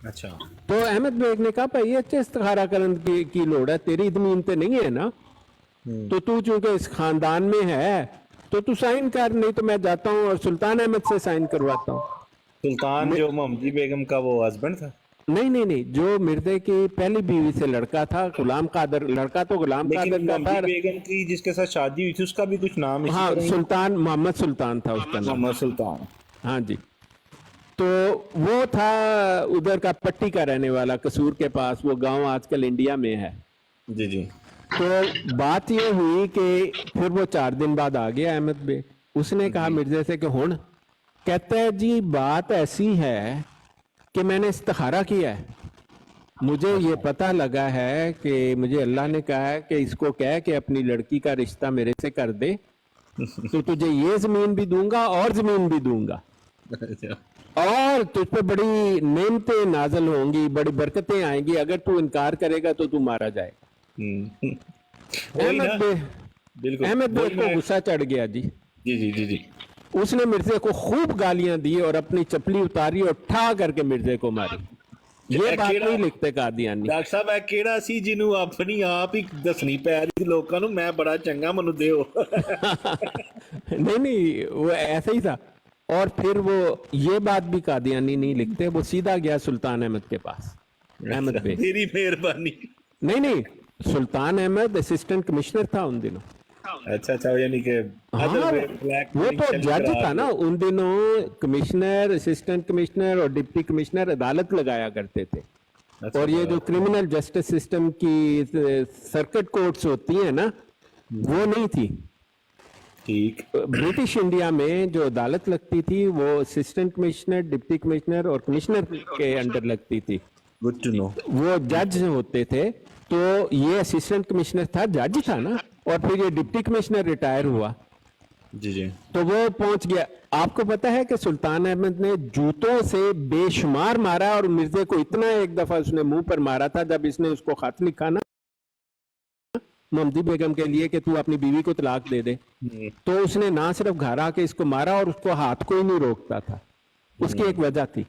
اچھا تو احمد بیگ نے کہا بھائی اچھے استخارہ کرن کی لوڑ ہے، تیری زمین تے نہیں ہے نا، تو چونکہ اس خاندان میں ہے تو سائن کر، نہیں تو میں جاتا ہوں اور سلطان احمد سے سائن کرواتا ہوں۔ سلطان جو محمدی بیگم کا وہ ہسبینڈ تھا؟ نہیں، جو مرزے کی پہلی بیوی سے لڑکا تھا غلام قادر، لڑکا تو غلام قادر لیکن کا تھا۔ محمدی بیگم کی جس کے ساتھ شادی ہوئی تھی اس کا بھی کچھ نام اسی ہاں طرح ہی؟ سلطان محمد سلطان تھا اس کا نام۔ محمد سلطان۔ ہاں جی، تو وہ تھا ادھر کا پٹی کا رہنے والا، قصور کے پاس، وہ گاؤں آج کل انڈیا میں ہے۔ جی جی۔ تو بات یہ ہوئی کہ پھر وہ 4 دن بعد آ گیا احمد بے، اس نے کہا جی مرزے سے کہ ہن، کہتا ہے جی بات ایسی ہے کہ میں نے استخارہ کیا ہے، مجھے یہ اچھا پتہ لگا ہے کہ مجھے اللہ نے کہا ہے کہ اس کو کہہ کہ اپنی لڑکی کا رشتہ میرے سے کر دے، تو تجھے یہ زمین بھی دوں گا اور زمین بھی دوں گا، اچھا۔ اور تجھ پہ بڑی نعمتیں نازل ہوں گی، بڑی برکتیں آئیں گی، اگر تو انکار کرے گا تو مارا جائے گا۔ وہی نا، بالکل احمد بے وہی کو میں۔ غصہ چڑھ گیا جی، جی جی جی جی۔ اس نے مرزے کو خوب گالیاں دی اور اپنی چپلی اتاری اور ٹھا کر کے مرزے کو ماری۔ یہ بات نہیں لکھتے قادیانی۔ ڈاکٹر صاحب اے کیڑا سی جنوں اپنی آپ ہی دسنی پی رہی لوکاں نوں میں بڑا چنگا منو دیو۔ نہیں وہ ایسا ہی تھا۔ اور پھر وہ یہ بات بھی قادیانی نہیں لکھتے، وہ سیدھا گیا سلطان احمد کے پاس، احمد بے۔ تیری مہربانی۔ نہیں، سلطان احمد اسسٹنٹ کمشنر تھا ان دنوں۔ اچھا اچھا، یعنی کہ ادر ہاں بلیک وہ منی تو چلی جج کرا تھا نا ان دنوں، کمشنر، اسسٹنٹ کمشنر اور ڈپٹی کمشنر عدالت لگایا کرتے تھے۔ اچھا اور یہ جو کرمنل جسٹس سسٹم کی سرکٹ کورٹس ہوتی ہیں نا، وہ نہیں تھی۔ ٹھیک۔ برٹش انڈیا میں جو عدالت لگتی تھی وہ اسسٹنٹ کمشنر، ڈپٹی کمشنر اور کمشنر کے انڈر لگتی تھی، گڈ ٹو نو۔ وہ جج ہوتے تھے۔ تو یہ اسسٹنٹ کمشنر تھا، جج تھا نا، اور پھر یہ ڈپٹی کمشنر ریٹائر ہوا جی جی۔ تو وہ پہنچ گیا۔ آپ کو پتا ہے کہ سلطان احمد نے جوتوں سے بے شمار مارا، اور مرزے کو اتنا ایک دفعہ اس نے منہ پر مارا تھا جب اس نے اس کو خط لکھا نا محمدی بیگم کے لیے کہ تو اپنی بیوی کو طلاق دے دے، تو اس نے نہ صرف گھر آ کے اس کو مارا اور اس کو ہاتھ کوئی نہیں روکتا تھا۔ اس کی ایک وجہ تھی،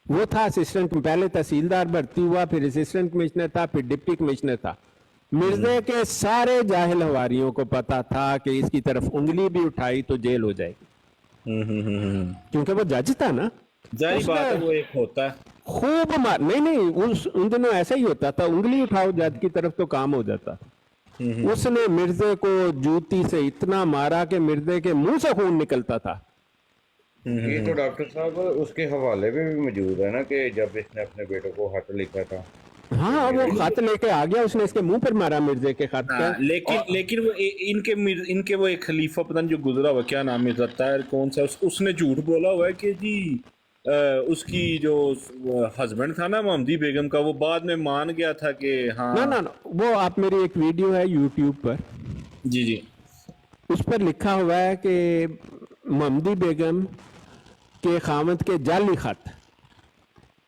وہ تھا اسسٹنٹ، پہلے تحصیلدار بھرتی ہوا، پھر اسسٹنٹ کمشنر تھا، پھر ڈپٹی کمشنر تھا۔ مرزے کے سارے جاہل حواریوں کو پتا تھا کہ اس کی طرف انگلی بھی اٹھائی تو جیل ہو جائے گی، کیونکہ وہ جج تھا نا۔ ظاہری اس بات نے ہے وہ ایک ہوتا ہے۔ خوب نہیں ان دنوں ایسا ہی ہوتا تھا، انگلی اٹھاؤ جج کی طرف تو کام ہو جاتا تھا۔ اس نے مرزے کو جوتی سے اتنا مارا کہ مرزے کے منہ سے خون نکلتا تھا۔ یہ تو ڈاکٹر صاحب اس کے حوالے پہ بھی موجود ہے نا کہ جب اس نے اپنے بیٹے کو خط لکھا تھا۔ ہاں وہ خط لے کے آ گیا، اس نے اس کے منہ پر مارا مرزے کے خط کا۔ لیکن وہ ان کے وہ ایک خلیفہ پتہ نہیں جو گزرا ہوا، کیا نام ہے، طاہر کون سا، اس نے جھوٹ بولا ہوا ہے کہ جی اس کی جو ہسبینڈ تھا نا محمدی بیگم کا، وہ بعد میں مان گیا تھا کہ ہاں۔ نہ وہ آپ میری ایک ویڈیو ہے یوٹیوب پر، جی جی۔ اس پر لکھا ہوا ہے کہ محمدی بیگم کے خاوند کے جعلی خط،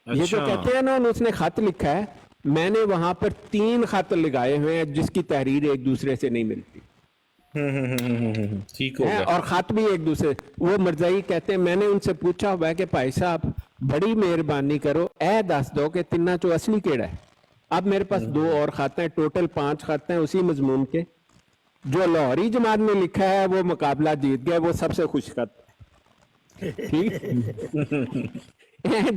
یہ جو کہتے ہیں نا اس نے خط لکھا ہے، میں نے وہاں پر 3 خط لگائے ہوئے ہیں جس کی تحریر ایک دوسرے سے نہیں ملتی، ٹھیک ہو گیا۔ اور خط بھی ایک دوسرے، وہ مرزائی کہتے ہیں میں نے ان سے پوچھا ہوا ہے کہ بھائی صاحب بڑی مہربانی کرو، اے دس دو کہ تنہ چو اصلی کیڑا ہے۔ اب میرے پاس 2 اور خط ہیں، ٹوٹل 5 خط ہیں اسی مضمون کے۔ جو لاہوری جماعت میں لکھا ہے وہ مقابلہ جیت گیا، وہ سب سے خوش خط ٹھیک،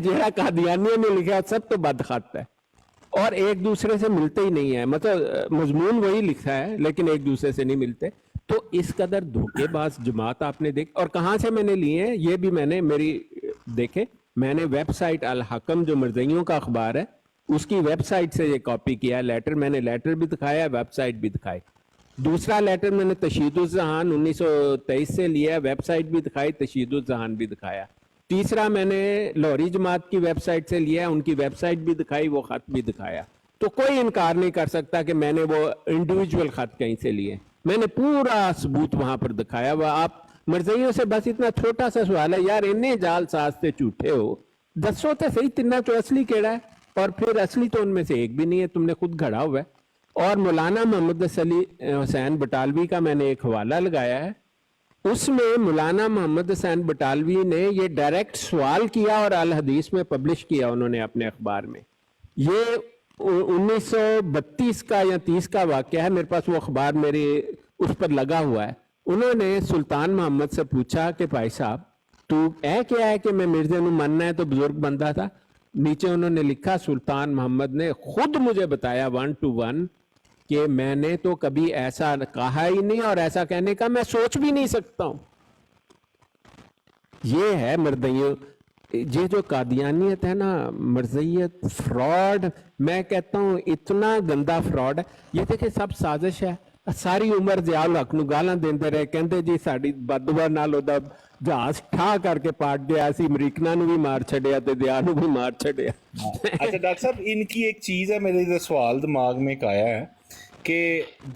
جہاں قادیانیوں نے لکھا ہے سب تو بد خط ہے، اور ایک دوسرے سے ملتے ہی نہیں ہے، مطلب مضمون وہی لکھا ہے لیکن ایک دوسرے سے نہیں ملتے۔ تو اس قدر دھوکے باز جماعت آپ نے دیکھ، اور کہاں سے میں نے لیے ہیں یہ بھی میں نے میری دیکھے، میں نے ویب سائٹ الحکم جو مرزائیوں کا اخبار ہے اس کی ویب سائٹ سے یہ کاپی کیا لیٹر، میں نے لیٹر بھی دکھایا، ویب سائٹ بھی دکھائی۔ دوسرا لیٹر میں نے تشہید الذہان 1923 سے لیا، ویب سائٹ بھی دکھائی، تشہید الذہان بھی دکھایا۔ تیسرا میں نے لاہوری جماعت کی ویب سائٹ سے لیا، ان کی ویب سائٹ بھی دکھائی، وہ خط بھی دکھایا۔ تو کوئی انکار نہیں کر سکتا کہ میں نے وہ انڈیویجول خط کہیں سے لیے، میں نے پورا ثبوت وہاں پر دکھایا ہوا۔ آپ مرزائیوں سے بس اتنا چھوٹا سا سوال ہے، یار انہیں جال ساز سے جھوٹے ہو، دسو تو صحیح تنہ چو اصلی کیڑا ہے، اور پھر اصلی تو ان میں سے ایک بھی نہیں ہے، تم نے خود گھڑا ہوا ہے۔ اور مولانا محمد علی حسین بٹالوی کا میں نے ایک حوالہ لگایا ہے उसमें मौलाना मोहम्मद हुसैन बटालवी ने ये डायरेक्ट सवाल किया और अल हदीस में पब्लिश किया उन्होंने अपने अखबार में। ये 1932 का या 30 का वाकया है, मेरे पास वो अखबार मेरे उस पर लगा हुआ है। उन्होंने सुल्तान मोहम्मद से पूछा कि भाई साहब तू क्या है कि मैं मिर्जे नू मानना है, तो बुजुर्ग बंदा था। नीचे उन्होंने लिखा, सुल्तान मोहम्मद ने खुद मुझे बताया 1 to 1 कि मैंने तो कभी ऐसा कहा ही नहीं और ऐसा कहने का मैं सोच भी नहीं सकता हूं। ये है मर्दइयों, ये जो कादियानियत है ना, मर्जियत, फ्रॉड, मैं कहता हूं इतना गंदा फ्रॉड है। ये देखिए सब साजिश है। सारी उम्र जियाउल हक नूं गालां देंदे रहे, कहंदे जी साडी बददुआ नाल ओदा जहाज ठा करके पाट गया, असी अमरीकना नूं भी मार छड़िया ते दिया नूं भी मार छड़िया। अच्छा डॉक्टर साहब, इनकी एक चीज़ है, मेरे इधर सवाल दिमाग में एक आया है कि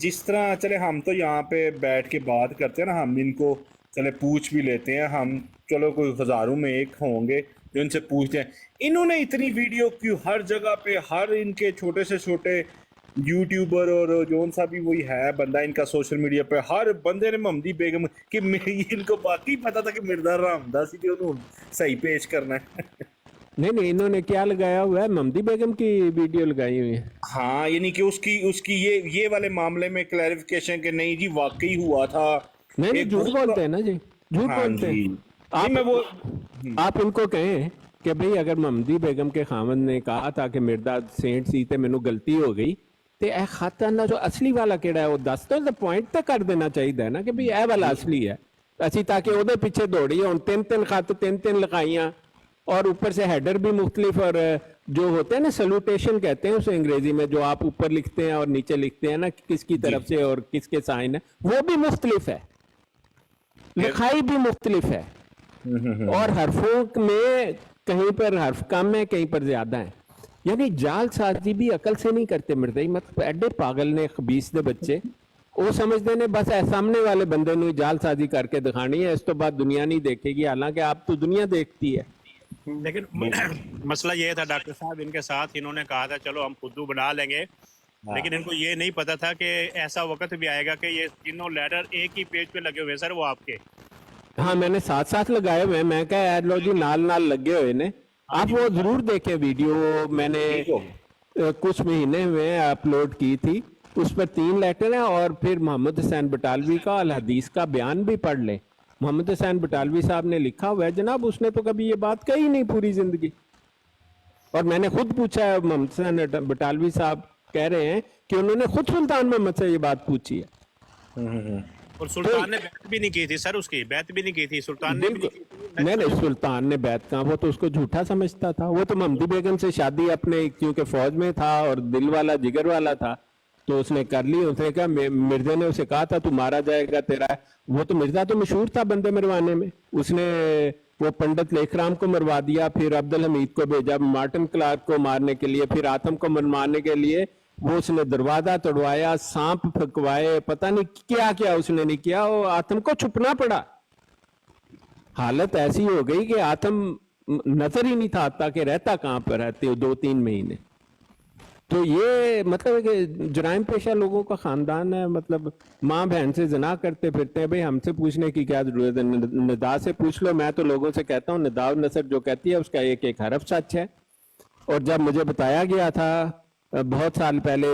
जिस तरह चले हम तो यहाँ पे बैठ के बात करते हैं ना, हम इनको चले पूछ भी लेते हैं, हम चलो कोई हज़ारों में एक होंगे जो इनसे पूछते हैं। इन्होंने इतनी वीडियो क्यों हर जगह पे, हर इनके छोटे से छोटे यूट्यूबर और जोन सा भी वही है बंदा इनका सोशल मीडिया पे, हर बंदे ने महमदी बेगम कि इनको बाकी पता था कि मिर्जा रामदा सी उन्होंने सही पेश करना है। नहीं, इन्होंने क्या लगाया हुआ है, महमदी बेगम की वीडियो लगाई हुई है। हाँ, यानी कि उसकी ये वाले मामले में क्लैरिफिकेशन कि नहीं जी वाकई हुआ था। नहीं, झूठ बोलते हैं ना जी, झूठ बोलते हैं। आप इनको कहें कि भाई अगर महमदी बेगम के खामन ने कहा था कि मिर्जा सेंट सी ते मैनू गलती हो गई, ते ए खाता ना जो असली वाला केड़ा है वो दस तो पॉइंट तो कर देना चाहिए ना कि भाई ए वाला असली है, असी ताकि ओदे पीछे दौड़ी। हुण 3-3 खत 3-3 लिखाइयां और ऊपर से हेडर भी मुख्तलिफ, और जो होते हैं ना सैल्यूटेशन कहते हैं उसे अंग्रेजी में, जो आप ऊपर लिखते हैं और नीचे लिखते हैं ना किसकी तरफ से और किसके साइन है, वो भी मुख्तलिफ है, लिखाई भी मुख्तलिफ है, और हरफों में कहीं पर हर्फ कम है, कहीं पर ज्यादा है। यानी जाल साजी भी अकल से नहीं करते मिर्दई, मतलब एडे पागल ने खबीस दे बच्चे, वो समझते ने बस सामने वाले बंदे ने जाल साजी करके दिखानी है, इस तो बाद दुनिया नहीं देखेगी, हालांकि आप तो दुनिया देखती है। लेकिन मसला ये था डॉक्टर साहब, इनके साथ इन्होंने कहा था चलो हम खुद बना लेंगे, लेकिन इनको ये नहीं पता था कि ऐसा वक्त भी आएगा कि ये तीनों लेटर एक ही पेज पे लगे हुए सर वो आपके। हाँ, मैंने साथ साथ लगाए हुए, मैं कहा यार लो जी नाल नाल लगे हुए ने, आप वो जरूर देखें वीडियो, मैंने कुछ महीने में अपलोड की थी, उस पर 3 लेटर हैं, और फिर मोहम्मद हुसैन बटालवी का अल हदीस का बयान भी पढ़ लें। मोहम्मद हुसैन बटालवी साहब ने लिखा हुआ है, जनाब उसने तो कभी ये बात कही नहीं पूरी जिंदगी, और मैंने खुद पूछा है, मोहम्मद हुसैन बटालवी साहब कह रहे हैं कि उन्होंने खुद सुल्तान मोहम्मद से ये बात पूछी है। और सुल्तान ने बैत भी नहीं की थी सर, उसकी बैत भी नहीं की थी सुल्तान ने भी नहीं की थी। नहीं, सुल्तान ने बैत कहा, वो तो उसको झूठा समझता था, वो तो महमदी बेगम से शादी अपने, क्योंकि फौज में था और दिल वाला जिगर वाला था, तो उसने कर ली। उसने कहा, मिर्जा ने उसे कहा था तू मारा जाएगा तेरा, वो तो मिर्जा तो मशहूर था बंदे मरवाने में, उसने वो पंडित लेखराम को मरवा दिया, फिर अब्दुल हमीद को भेजा मार्टिन क्लार्क को मारने के लिए, फिर आतम को मरवाने के लिए वो उसने दरवाजा तोड़वाया, सांप फकवाए, पता नहीं क्या क्या उसने नहीं किया, वो आतम को छुपना पड़ा। हालत ऐसी हो गई कि आतम नजर ही नहीं था आता कि रहता कहां पर रहते हो 2-3 महीने। तो ये मतलब कि जुराइम पेशा लोगों का खानदान है, मतलब माँ बहन से जना करते फिरते हैं। भाई हमसे पूछने की क्या जरूरत है, निदा से पूछ लो। मैं तो लोगों से कहता हूँ निदा और नसर जो कहती है उसका एक एक हरफ सच है। और जब मुझे बताया गया था बहुत साल पहले,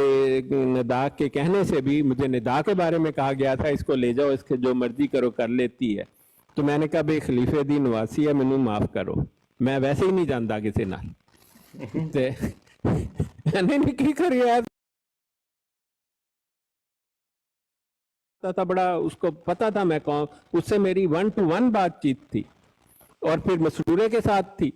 निदा के कहने से भी मुझे निदा के बारे में कहा गया था इसको ले जाओ, इसके जो मर्जी करो कर लेती है, तो मैंने कहा भाई खलीफे दी नवासी है, मैनू माफ करो, मैं वैसे ही नहीं जानता किसी नाल ते नहीं की करिए था, बड़ा उसको पता था मैं कौन, उससे मेरी 1-to-1 बातचीत थी और फिर मसरूरे के साथ थी।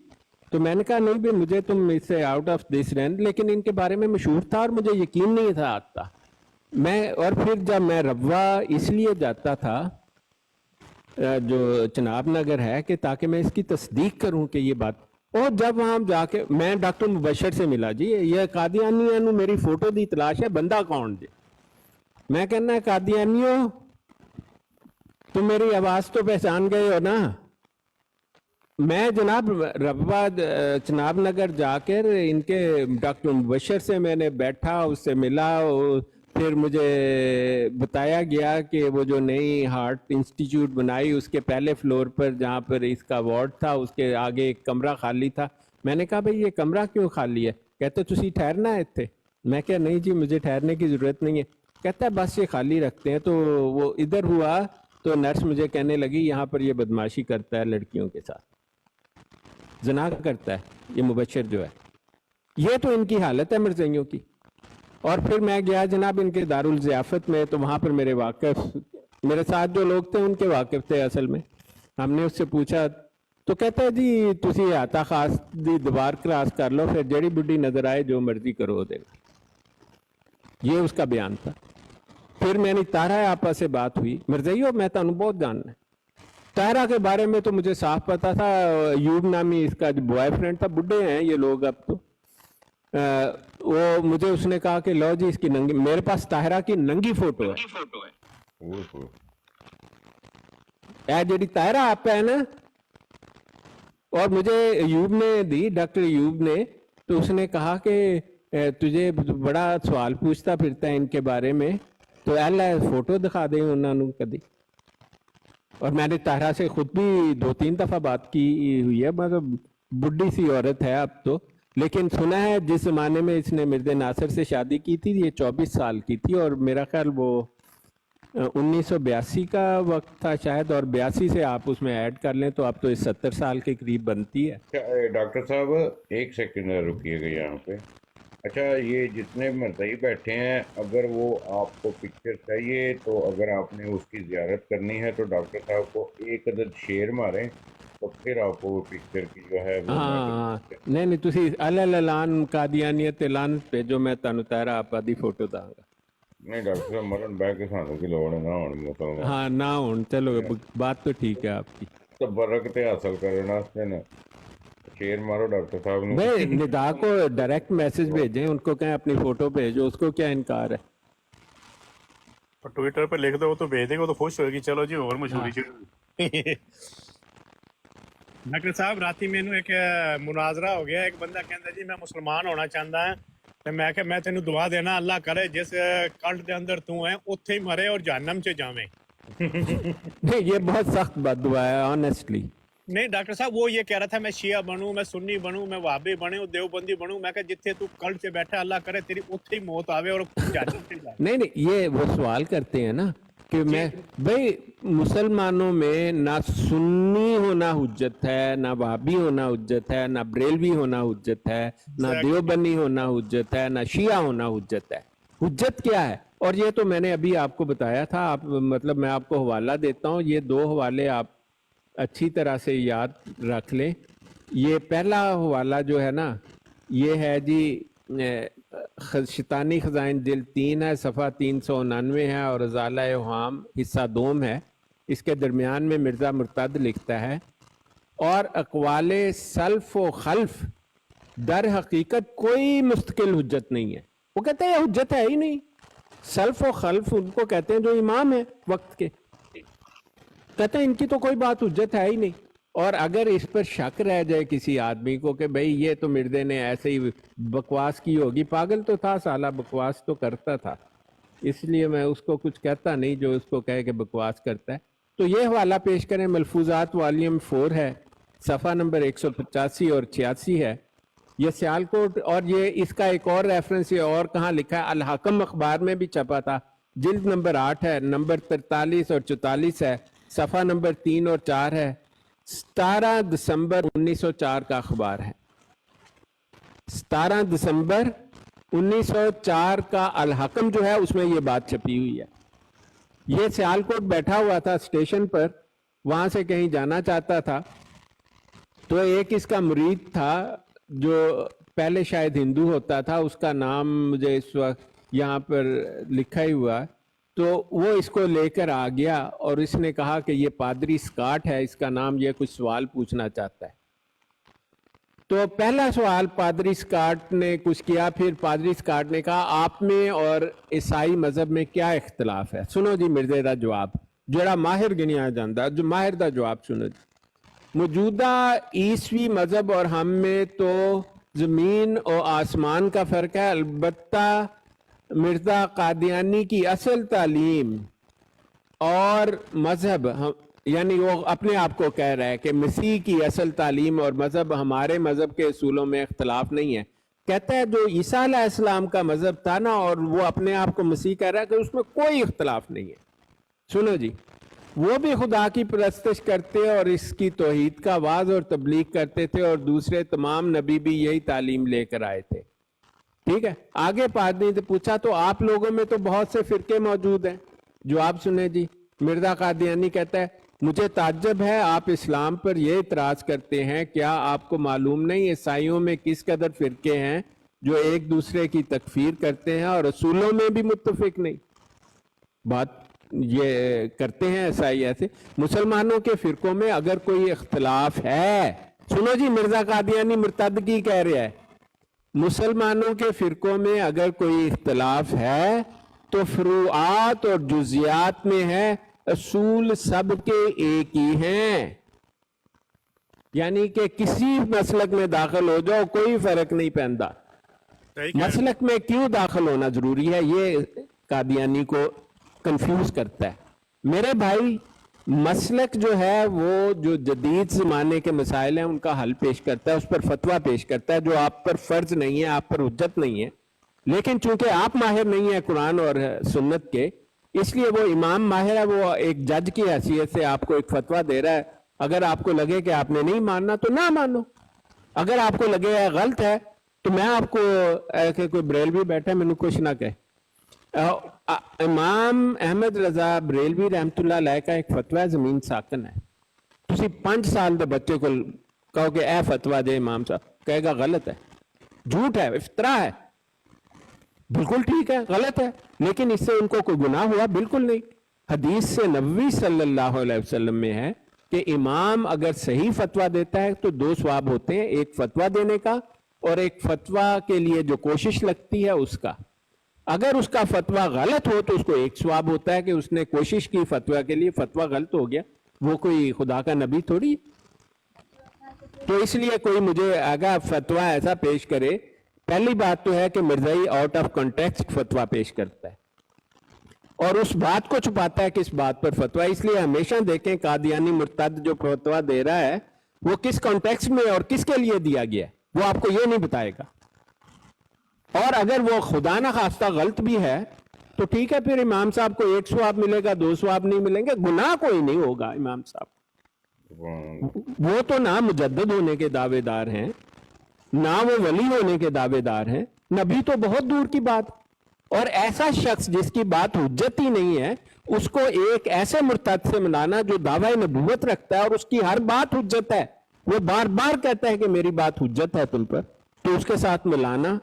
तो मैंने कहा नहीं भाई मुझे तुम इससे आउट ऑफ दिस रेंज, लेकिन इनके बारे में मशहूर था और मुझे यकीन नहीं था आता मैं। और फिर जब मैं रब्वा इसलिए जाता था जो चनाब नगर है कि ताकि मैं इसकी तस्दीक करूं कि ये बात, और जब वहां जाके मैं डॉक्टर मुबशर से मिला जी, ये कादियानी मेरी फोटो दी तलाश है, बंदा कौन जी? मैं कहना कादियानियों तुम मेरी आवाज तो पहचान गए हो ना। मैं जनाब रब्बा चनाब नगर जाकर इनके डॉक्टर मुबशर से मैंने बैठा, उससे मिला, फिर मुझे बताया गया कि वो जो नई हार्ट इंस्टीट्यूट बनाई उसके पहले फ्लोर पर जहाँ पर इसका वार्ड था उसके आगे एक कमरा खाली था। मैंने कहा भाई ये कमरा क्यों खाली है? कहते तुसी ठहरना है इत्थे? मैं क्या नहीं जी मुझे ठहरने की ज़रूरत नहीं है। कहता है बस ये खाली रखते हैं। तो वो इधर हुआ तो नर्स मुझे कहने लगी यहाँ पर ये बदमाशी करता है लड़कियों के साथ, ज़ना करता है ये मुबशर जो है। ये तो इनकी हालत है मिर्ज़ाइयों की। और फिर मैं गया जनाब इनके दारुल ज़ियाफ़त में, तो वहाँ पर मेरे वाकिफ़, मेरे साथ जो लोग थे उनके वाकिफ़ थे असल में। हमने उससे पूछा तो कहता है जी तुसी आता खास दी दीवार क्रॉस कर लो फिर जड़ी बुढ़ी नज़र आए जो मर्जी करो देगा। ये उसका बयान था। फिर मैंने तारा आपा से बात हुई, मिर्ज़ाइयो मैं तो बहुत जानना है तारा के बारे में, तो मुझे साफ पता था। यूब नामी इसका जो बॉयफ्रेंड था, बुढ़े हैं ये लोग अब तो। वो मुझे उसने कहा कि लो जी इसकी नंगी, मेरे पास ताहरा की नंगी फोटो है। ओहो। ए जेडी ताहरा आपा है ना, और मुझे यूब ने दी, डॉक्टर यूब ने। तो उसने कहा कि तुझे बड़ा सवाल पूछता फिरता है इनके बारे में, तो अल्लाह फोटो दिखा दे उन्होंने कभी। और मैंने ताहरा से खुद भी 2-3 दफा बात की हुई है। मतलब बुढ़ी सी औरत है अब तो, लेकिन सुना है जिस जमाने में इसने मिर्ज़ा नासिर से शादी की थी ये 24 साल की थी, और मेरा ख्याल वो 1982 का वक्त था शायद, और 82 से आप उसमें ऐड कर लें तो अब तो इस 70 साल के करीब बनती है। अच्छा डॉक्टर साहब एक सेकंड रुकिएगा यहाँ पे। अच्छा ये जितने मरतई बैठे हैं, अगर वो आपको पिक्चर चाहिए तो अगर आपने उसकी ज़ियारत करनी है तो डॉक्टर साहब को एक अदद शेयर मारें तो फिर आपको वो पिक्चर की जो है वो हाँ नहीं तुसी अलान कादियानियत ऐलान भेजो, मैं तानू तारा आपा दी फोटो दांगा। नहीं डॉक्टर साहब मरन बह के सानू की लोड़ है ना होनी मुसलमान हाँ ना हो, चलो बात तो ठीक है आपकी। तबरक ते हासिल करने वास्ते ना शेयर मारो डॉक्टर साहब ने। भाई निदा को डायरेक्ट मैसेज भेजें, उनको कहें अपनी फोटो भेजो, उसको क्या इनकार है। और ट्विटर पे लिख दो तो भेज देगा, तो खुश होगी। चलो जी और मशहूरी डॉक्टर साहब राती मैनू एक मुनाजरा हो गया। एक बंदा कहता जी मैं मुसलमान होना चाहता है, तो मैं क्या मैं तेनू दुआ देना अल्लाह करे जिस कल्ट के अंदर तू है उत्थे ही मरे और जहन्नम से जावे। नहीं ये बहुत सख्त बददुआ है ऑनेस्टली। नहीं डॉक्टर साहब वो ये कह रहा था मैं शिया बनूं, मैं सुन्नी बनूं, मैं वहाबी बनूं, देवबंदी बनूं। मैं क्या जिथे तू कल्ट से बैठा अल्लाह करे तेरी उत्थे ही मौत आवे और जहन्नम से जाए। नहीं ये वो सवाल करते हैं ना कि मैं भाई मुसलमानों में ना सुन्नी होना हुज्जत है, ना वहाबी होना हुज्जत है, ना बरेलवी होना हुज्जत है, ना देवबंदी होना हुज्जत है, ना शिया होना हुज्जत है। हुज्जत क्या है? और ये तो मैंने अभी आपको बताया था। आप मतलब मैं आपको हवाला देता हूँ, ये 2 हवाले आप अच्छी तरह से याद रख लें। ये पहला हवाला जो है ना ये है जी शैतानी खजाइन जिल्द 3 है, सफ़ा 399 है, और रज़ाला ओहाम हिस्सा 2 है। इसके दरमियान में मिर्ज़ा मुर्तद लिखता है, और अक़वाले सल्फ़ व खल्फ़ दर हकीकत कोई मुस्तकिल हुज्जत नहीं है। वो कहते हैं हुज्जत है ही नहीं। सल्फ़ व खल्फ़ उनको कहते हैं जो इमाम है वक्त के, कहते हैं इनकी तो कोई बात हुज्जत है ही नहीं। और अगर इस पर शक रह जाए किसी आदमी को कि भाई ये तो मिर्दे ने ऐसे ही बकवास की होगी, पागल तो था साला, बकवास तो करता था, इसलिए मैं उसको कुछ कहता नहीं जो उसको कहे कि बकवास करता है। तो ये हवाला पेश करें, मलफूजात वॉल्यूम 4 है, सफ़ा नंबर 185 और 86 है। ये सियालकोट, और ये इसका एक और रेफरेंस ये और कहाँ लिखा है, अल हकम अखबार में भी छपा था, जिल्द नंबर 8 है, नंबर 43 और 44 है, सफ़ा नंबर 3 और 4 है। 17 दिसंबर 1904 का अखबार है। 17 दिसंबर 1904 का अल हकम जो है उसमें ये बात छपी हुई है। ये सियालकोट बैठा हुआ था स्टेशन पर, वहां से कहीं जाना चाहता था, तो एक इसका मुरीद था जो पहले शायद हिंदू होता था, उसका नाम मुझे इस वक्त यहाँ पर लिखा ही हुआ है। तो वो इसको लेकर आ गया और इसने कहा कि ये पादरी स्कॉट है, इसका नाम, ये कुछ सवाल पूछना चाहता है। तो पहला सवाल पादरी स्कॉट ने कुछ किया, फिर पादरी स्कॉट ने कहा आप में और ईसाई मजहब में क्या इख्तलाफ है। सुनो जी मिर्जे का जवाब, जोड़ा माहिर गिनिया जाता, जो माहिर का जवाब सुनो जी। मौजूदा ईसवी मजहब और हम में तो जमीन और आसमान का फर्क है, अलबत्ता मिर्जा कादियानी की असल तालीम और मजहब यानी वो अपने आप को कह रहा है कि मसीह की असल तालीम और मजहब हमारे मजहब के असूलों में इख्तलाफ नहीं है। कहता है जो ईसा अलैहिस्सलाम का मजहब था ना, और वो अपने आप को मसीह कह रहा है कि उसमें कोई इख्तलाफ नहीं है। सुनो जी, वो भी खुदा की परस्तिश करते और इसकी तौहीद का वाज और तबलीग करते थे, और दूसरे तमाम नबी भी यही तालीम लेकर आए थे। ठीक है, आगे पादरी ने पूछा तो आप लोगों में तो बहुत से फिरके मौजूद हैं। जवाब सुने जी, मिर्जा कादियानी कहता है मुझे ताज्जुब है आप इस्लाम पर यह इतराज करते हैं, क्या आपको मालूम नहीं ईसाइयों में किस कदर फिरके हैं जो एक दूसरे की तकफीर करते हैं और रसूलों में भी मुत्तफिक नहीं। बात ये करते हैं ईसाई ऐसे। मुसलमानों के फिरकों में अगर कोई इख्तलाफ है, सुनो जी, मिर्जा कादियानी मुर्तद की कह रहा है, मुसलमानों के फिरकों में अगर कोई इख्तलाफ है तो फुरूआत और जुजियात में है, असूल सबके एक ही हैं। यानी कि किसी मसलक में दाखिल हो जाओ कोई फर्क नहीं पैदा। मसलक में क्यों दाखिल होना जरूरी है, ये कादियानी को कंफ्यूज करता है। मेरे भाई, मसलक जो है वो जो जदीद ज़माने के मसाइल हैं उनका हल पेश करता है, उस पर फतवा पेश करता है जो आप पर फर्ज नहीं है, आप पर हुज्जत नहीं है। लेकिन चूंकि आप माहिर नहीं है कुरान और सुन्नत के, इसलिए वो इमाम माहिर है, वो एक जज की हैसियत से आपको एक फतवा दे रहा है। अगर आपको लगे कि आपने नहीं मानना तो ना मानो, अगर आपको लगे गलत है तो मैं आपको कोई बरेलवी बैठा मैनू कुछ ना कहे। इमाम अहमद रजा बरेलवी रहमतुल्लाह अलैह का एक फतवा है, जमीन साकन है। तुसी 5 साल के बच्चे को कहो कि ए फतवा दे इमाम साहब, कहेगा गलत है, झूठ है, इफ्तरा है। बिल्कुल ठीक है, गलत है, लेकिन इससे उनको कोई गुनाह हुआ? बिल्कुल नहीं। हदीस से नबी सल्लल्लाहु अलैहि वसल्लम में है कि इमाम अगर सही फतवा देता है तो 2 सवाब होते हैं, एक फतवा देने का और एक फतवा के लिए जो कोशिश लगती है उसका। अगर उसका फतवा गलत हो तो उसको एक सवाब होता है कि उसने कोशिश की फतवा के लिए, फतवा गलत हो गया, वो कोई खुदा का नबी थोड़ी। तो इसलिए कोई मुझे अगर फतवा ऐसा पेश करे, पहली बात तो है कि मिर्जाई आउट ऑफ कॉन्टेक्स्ट फतवा पेश करता है और उस बात को छुपाता है किस बात पर फतवा। इसलिए हमेशा देखें कादियानी मुर्तद जो फतवा दे रहा है वो किस कॉन्टेक्स्ट में और किसके लिए दिया गया है, वो आपको ये नहीं बताएगा। और अगर वो खुदा ना खास्ता गलत भी है तो ठीक है, फिर इमाम साहब को 1 सवाब मिलेगा, 2 सवाब नहीं मिलेंगे, गुनाह कोई नहीं होगा। इमाम साहब वो तो ना मुजद्दद होने के दावेदार हैं, ना वो वली होने के दावेदार हैं, नबी तो बहुत दूर की बात। और ऐसा शख्स जिसकी बात हुज्जत ही नहीं है, उसको एक ऐसे मुर्तद से मिलाना जो दावा नबूवत रखता है और उसकी हर बात हुज्जत है, वो बार बार कहता है कि मेरी बात हुज्जत है तुम पर, तो उसके साथ मिलाना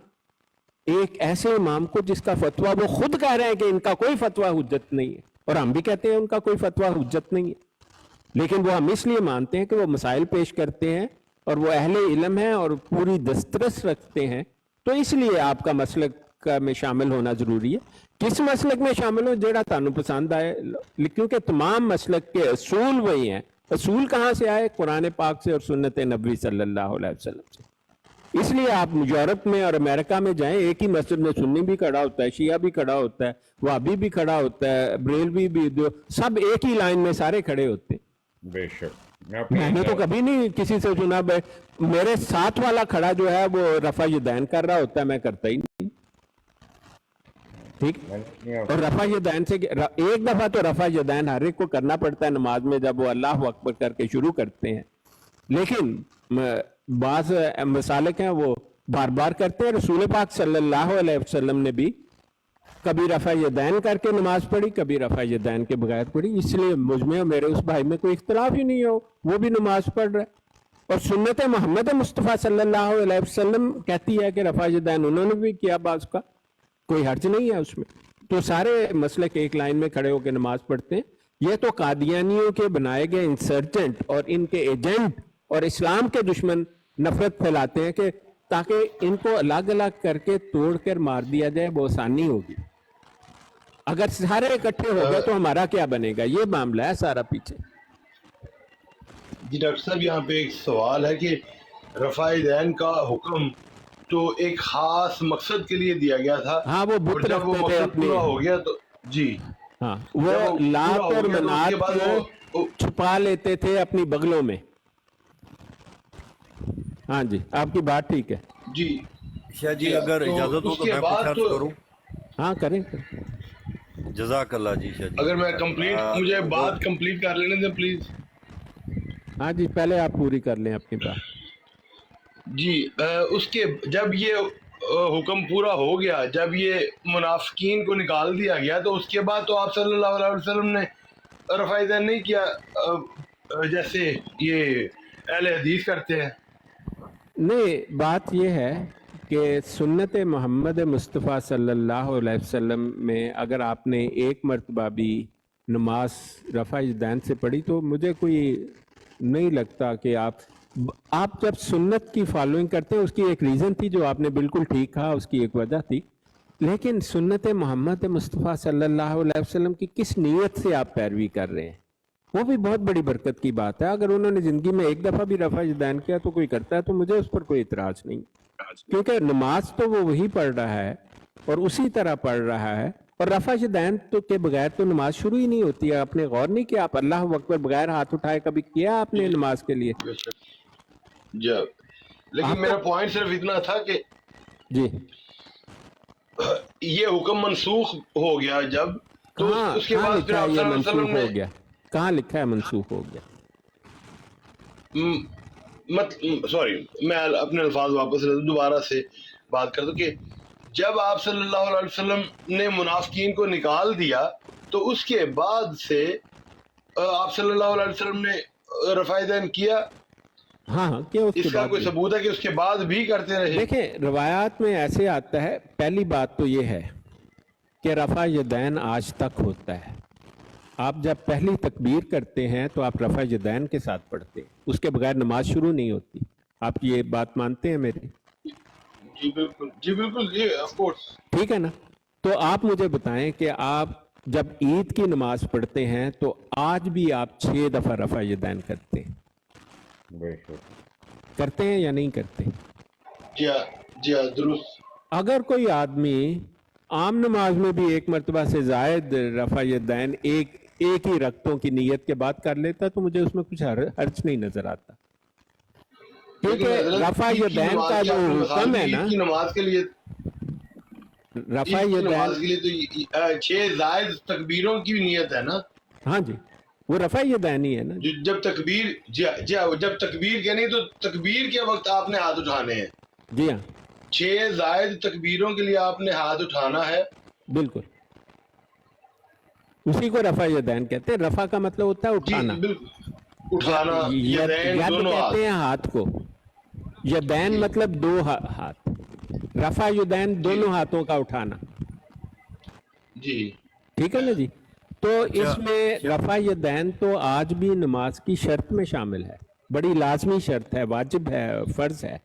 एक ऐसे इमाम को जिसका फतवा वो खुद कह रहे हैं कि इनका कोई फतवा हुज्जत नहीं है, और हम भी कहते हैं उनका कोई फतवा हुज्जत नहीं है, लेकिन वो हम इसलिए मानते हैं कि वो मसाइल पेश करते हैं और वो अहले इल्म हैं और पूरी दस्तरस रखते हैं, तो इसलिए आपका मसलक में शामिल होना जरूरी है। किस मसलक में शामिल हो जेड़ा तानू पसंद आए, क्योंकि तमाम मसलक के असूल वही हैं। असूल कहाँ से आए? कुरान पाक से और सुन्नत नबी सल्लल्लाहु अलैहि वसल्लम से। इसलिए आप यूरोप में और अमेरिका में जाएं, एक ही मस्जिद में सुन्नी भी खड़ा होता है, शिया भी खड़ा होता है, वहाबी भी खड़ा होता है, बरेलवी भी, सब एक ही लाइन में सारे खड़े होते हैं। बेशक मैंने तो कभी नहीं किसी से सुना, मेरे साथ वाला खड़ा जो है वो रफा यदैन कर रहा होता है, मैं करता ही नहीं। ठीक, और रफा यदैन से एक दफा तो रफा यदैन हर एक को करना पड़ता है नमाज में, जब वो अल्लाह अकबर करके शुरू करते हैं, लेकिन बाज मसालिक हैं वो बार बार करते हैं। रसूल पाक सल्लल्लाहु अलैहि वसल्लम ने भी कभी रफा यदैन करके नमाज पढ़ी, कभी रफा यदैन के बगैर पढ़ी, इसलिए मुझ में और मेरे उस भाई में कोई इख्तलाफ ही नहीं हो, वो भी नमाज पढ़ रहा है। और सुन्नत मोहम्मद मुस्तफ़ा सल्लल्लाहु अलैहि वसल्लम कहती है कि रफा यदैन उन्होंने भी किया, बाज का कोई हर्ज नहीं है उसमें। तो सारे मसलक एक लाइन में खड़े होकर नमाज पढ़ते हैं। ये तो कादियानियों के बनाए गए इंसर्जेंट और इनके एजेंट और इस्लाम के दुश्मन नफरत फैलाते हैं कि ताकि इनको अलग अलग करके तोड़कर मार दिया जाए, वो आसानी होगी। अगर सारे इकट्ठे हो गए तो हमारा क्या बनेगा, ये मामला है सारा पीछे। जी डॉक्टर साहब, यहाँ पे एक सवाल है कि रफ़ा यदैन का हुक्म تو ایک خاص مقصد کے لیے دیا گیا تھا. ہاں وہ اور بت جب وہ رکھتے تھے مقصد اپنی، پورا ہو گیا تو جی ہاں جب وہ وہ لات پورا ہو اور گیا تو اس منات کے بعد کو چھپا لیتے تھے اپنی بغلوں میں. ہاں جی آپ کی بات ٹھیک ہے. جی شاہ جی اگر تو اجازت ہو اس تو کے میں بعد کچھ عرض تو کروں. ہاں کریں. جزاک اللہ جی شاہ جی. اگر میں کمپلیٹ مجھے جو بات کمپلیٹ کر لینے دیں پلیز. ہاں جی پہلے آپ پوری کر لیں اپنی بات. جی اس کے جب یہ حکم پورا ہو گیا، جب یہ منافقین کو نکال دیا گیا، تو اس کے بعد تو آپ صلی اللہ علیہ وسلم نے رفع یدین نہیں کیا جیسے یہ اہل حدیث کرتے ہیں. نہیں بات یہ ہے کہ سنت محمد مصطفیٰ صلی اللہ علیہ وسلم میں اگر آپ نے ایک مرتبہ بھی نماز رفع یدین سے پڑھی تو مجھے کوئی نہیں لگتا کہ آپ جب سنت کی فالوئنگ کرتے ہیں، اس کی ایک ریزن تھی جو آپ نے بالکل ٹھیک کہا، اس کی ایک وجہ تھی، لیکن سنت محمد مصطفیٰ صلی اللہ علیہ وسلم کی کس نیت سے آپ پیروی کر رہے ہیں، وہ بھی بہت بڑی برکت کی بات ہے. اگر انہوں نے زندگی میں ایک دفعہ بھی رفع یدین کیا تو کوئی کرتا ہے تو مجھے اس پر کوئی اعتراض نہیں، کیونکہ نماز تو وہ وہی پڑھ رہا ہے اور اسی طرح پڑھ رہا ہے. اور رفع یدین تو کے بغیر تو نماز شروع ہی نہیں ہوتی ہے. آپ نے غور نہیں کیا؟ آپ اللہ اکبر بغیر ہاتھ اٹھائے کبھی کیا آپ نے نماز کے لیے؟ جی لیکن میرا پوائنٹ صرف اتنا تھا کہ جی یہ حکم منسوخ ہو گیا جب، تو کہاں اس کے کہاں بعد پھر لکھا ہے آپ یہ صلی اللہ علیہ منسوخ وسلم نے ہو گیا؟ کہاں لکھا ہے منسوخ ہو گیا؟ سوری میں اپنے الفاظ واپس دوبارہ سے بات کر دوں کہ جب آپ صلی اللہ علیہ وسلم نے منافقین کو نکال دیا تو اس کے بعد سے آپ صلی اللہ علیہ وسلم نے رفع یدین کیا. ہاں کیا اس کے اس کا بعد کوئی بھی؟ ثبوت ہے کہ اس کے بعد بھی کرتے رہے؟ دیکھیں روایات میں ایسے آتا ہے، پہلی بات تو یہ ہے کہ رفع یدین آج تک ہوتا ہے. آپ جب پہلی تکبیر کرتے ہیں تو آپ رفع یدین کے ساتھ پڑھتے ہیں، اس کے بغیر نماز شروع نہیں ہوتی. آپ یہ بات مانتے ہیں میری؟ جی بالکل جی بالکل جی آف کورس. ٹھیک ہے نا؟ تو آپ مجھے بتائیں کہ آپ جب عید کی نماز پڑھتے ہیں تو آج بھی آپ 6 دفعہ رفع یدین کرتے ہیں، بے شک. کرتے ہیں یا نہیں کرتے؟ جی ہاں درست. اگر کوئی آدمی عام نماز میں بھی ایک مرتبہ سے زائد رفع یدین ایک ہی رکعتوں کی نیت کے بعد کر لیتا تو مجھے اس میں کچھ حرج نہیں نظر آتا، کیونکہ رفع یدین کا جو حکم ہے نا، عید کی نماز کے لیے رفع نماز کے یدین، لیے تو 6 زائد تکبیروں کی نیت ہے نا. ہاں جی وہ رفع یدین ہی ہے نا. جب تکبیر جب تکبیر کہنی تو تکبیر کے وقت آپ نے ہاتھ اٹھانے ہیں. جی ہاں 6 زائد تکبیروں کے لیے آپ نے ہاتھ اٹھانا ہے. بالکل اسی کو رفع یدین کہتے ہیں. رفع کا مطلب ہوتا ہے جی اٹھانا، بالکل اٹھانا. ید دونوں ہاتھ. کہتے ہیں ہاتھ کو، یدین مطلب 2 ہاتھ، رفع یدین دونوں ہاتھوں کا اٹھانا. جی ٹھیک ہے نا جی؟ تو اس میں رفع یدین تو آج بھی نماز کی شرط میں شامل ہے، بڑی لازمی شرط ہے، واجب ہے، فرض ہے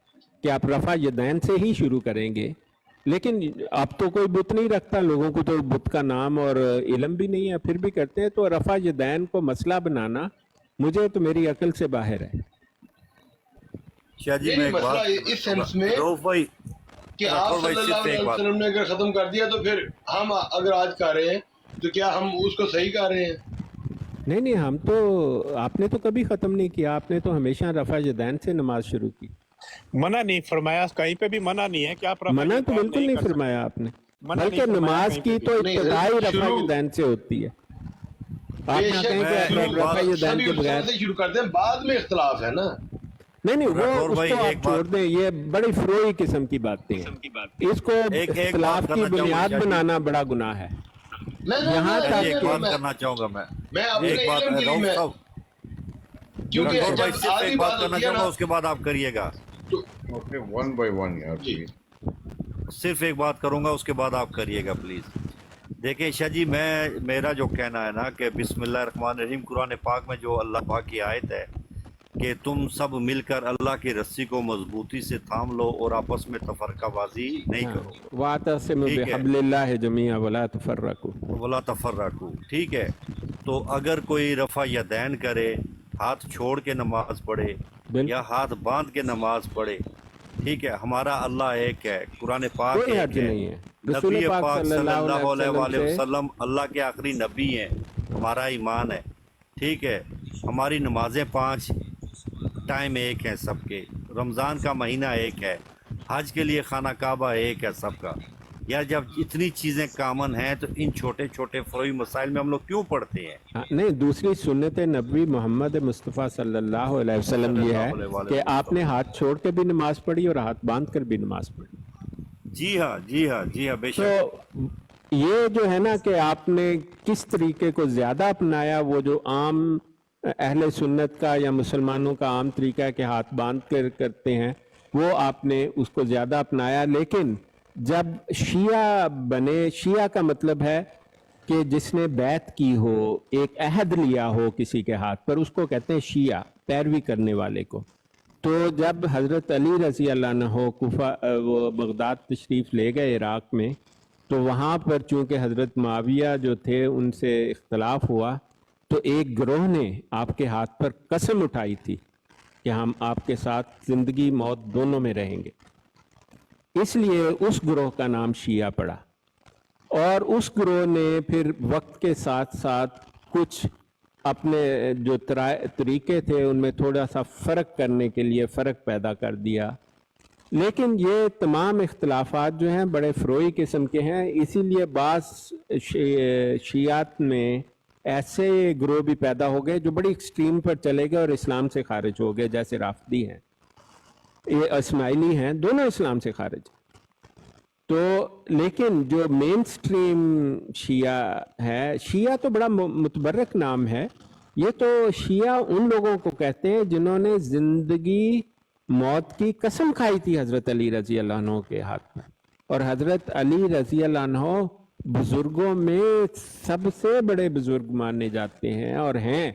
کہ آپ رفع یدین سے ہی شروع کریں گے. لیکن اب تو کوئی بت نہیں رکھتا، لوگوں کو تو بت کا نام اور علم بھی نہیں ہے، پھر بھی کرتے ہیں. تو رفع یدین کو مسئلہ بنانا مجھے تو میری عقل سے باہر ہے. شاہ جی میں ایک مسئلہ بات اس سینس میں رؤف بھائی، کہ آپ رؤف بھائی صلی اللہ صرف ایک علیہ بات، وسلم نے اگر ختم کر دیا تو پھر ہم اگر آج کر رہے ہیں تو کیا ہم اس کو صحیح کر رہے ہیں؟ نہیں ہم تو، آپ نے تو کبھی ختم نہیں کیا، آپ نے تو ہمیشہ رفع یدین سے نماز شروع کی. منع نہیں فرمایا، کہیں پہ بھی منع نہیں ہے کہ آپ رفع منع تو یدین بالکل نہیں کر فرمایا آپ نے، منع نہیں بلکہ فرمایا نماز کہیں پہ کی بھی. تو نہیں، ابتدائی رفع شروع- یدین سے ہوتی ہے. آپ بے نہ شک کہیں میں کہ ایک رفع بات- یدین سبھی کے اس بغیر، طرح سے شروع کرتے ہیں، بعد میں اختلاف ہے نا. نہیں وہ رٹور اس بھائی کو ایک آپ چھوڑ بات- دیں، یہ بڑی فروئی قسم کی باتیں ہیں. اس کو ایک بات اختلاف کی کرنا چاہوں گا بنیاد شاہ جی. بنانا بڑا گناہ ہے. یہاں شاہ جی ایک تک بات کرنا چاہوں گا میں اپنے ایک بات علم کے لیے رؤف میں صاحب، کیونکہ رٹور بھائی جب صرف آدھی ایک بات بات کرنا ہوتی ہے چاہوں گا، نا اس کے بعد آپ کریے گا. تو اوکے 1 by 1 یار جی پلیز. صرف ایک بات کروں گا، اس کے بعد آپ کریے گا پلیز. دیکھیں شاہ جی، میرا جو کہنا ہے نا کہ بسم اللہ الرحمن الرحیم، قرآن پاک میں جو اللہ پاک کی آیت ہے کہ تم سب مل کر اللہ کی رسی کو مضبوطی سے تھام لو اور آپس میں تفرقہ بازی نہیں کرو. وَاعْتَصِمُوا ٹھیک ہے، بِحَبْلِ اللَّهِ جَمِيعًا وَلَا تَفَرَّقُوا. ولا تفرقوا. ٹھیک ہے، تو اگر کوئی رفع یدین کرے، ہاتھ چھوڑ کے نماز پڑھے یا بالکل ہاتھ باندھ کے نماز پڑھے، ٹھیک ہے, ہمارا اللہ ایک ہے, قرآن پاک کوئی ایک حرج ہے, نہیں ہے. رسول نبی پاک پاک صلی اللہ علیہ وآلہ سے وسلم اللہ کے آخری نبی ہیں, ہمارا ایمان ہے. ٹھیک ہے, ہماری نمازیں 5 ٹائم ایک ہیں سب کے, رمضان کا مہینہ ایک ہے, حج کے لیے خانہ کعبہ ایک ہے سب کا. یار جب اتنی چیزیں کامن ہیں تو ان چھوٹے چھوٹے فروئی مسائل میں ہم لوگ کیوں پڑھتے ہیں؟ نہیں, دوسری سنت نبوی محمد مصطفیٰ صلی اللہ علیہ وسلم یہ ہے کہ آپ نے ہاتھ چھوڑ کے بھی نماز پڑھی اور ہاتھ باندھ کر بھی نماز پڑھی. جی ہاں, جی ہاں, جی ہاں, بے تو شک. یہ جو ہے نا کہ آپ نے کس طریقے کو زیادہ اپنایا, وہ جو عام اہل سنت کا یا مسلمانوں کا عام طریقہ ہے کہ ہاتھ باندھ کر کرتے ہیں, وہ آپ نے اس کو زیادہ اپنایا. لیکن جب شیعہ بنے, شیعہ کا مطلب ہے کہ جس نے بیعت کی ہو, ایک عہد لیا ہو کسی کے ہاتھ پر, اس کو کہتے ہیں شیعہ, پیروی کرنے والے کو. تو جب حضرت علی رضی اللہ عنہ کوفہ وہ بغداد تشریف لے گئے عراق میں, تو وہاں پر چونکہ حضرت معاویہ جو تھے ان سے اختلاف ہوا, تو ایک گروہ نے آپ کے ہاتھ پر قسم اٹھائی تھی کہ ہم آپ کے ساتھ زندگی موت دونوں میں رہیں گے. اس لیے اس گروہ کا نام شیعہ پڑا. اور اس گروہ نے پھر وقت کے ساتھ ساتھ کچھ اپنے جو طریقے تھے ان میں تھوڑا سا فرق کرنے کے لیے فرق پیدا کر دیا. لیکن یہ تمام اختلافات جو ہیں بڑے فروئی قسم کے ہیں, اسی لیے بعض شیعات میں ایسے گروہ بھی پیدا ہو گئے جو بڑی ایکسٹریم پر چلے گئے اور اسلام سے خارج ہو گئے, جیسے رافضی ہیں, یہ اسماعیلی ہیں, دونوں اسلام سے خارج ہیں. تو لیکن جو مین سٹریم شیعہ ہے, شیعہ تو بڑا متبرک نام ہے, یہ تو شیعہ ان لوگوں کو کہتے ہیں جنہوں نے زندگی موت کی قسم کھائی تھی حضرت علی رضی اللہ عنہ کے ہاتھ میں. اور حضرت علی رضی اللہ عنہ بزرگوں میں سب سے بڑے بزرگ مانے جاتے ہیں اور ہیں.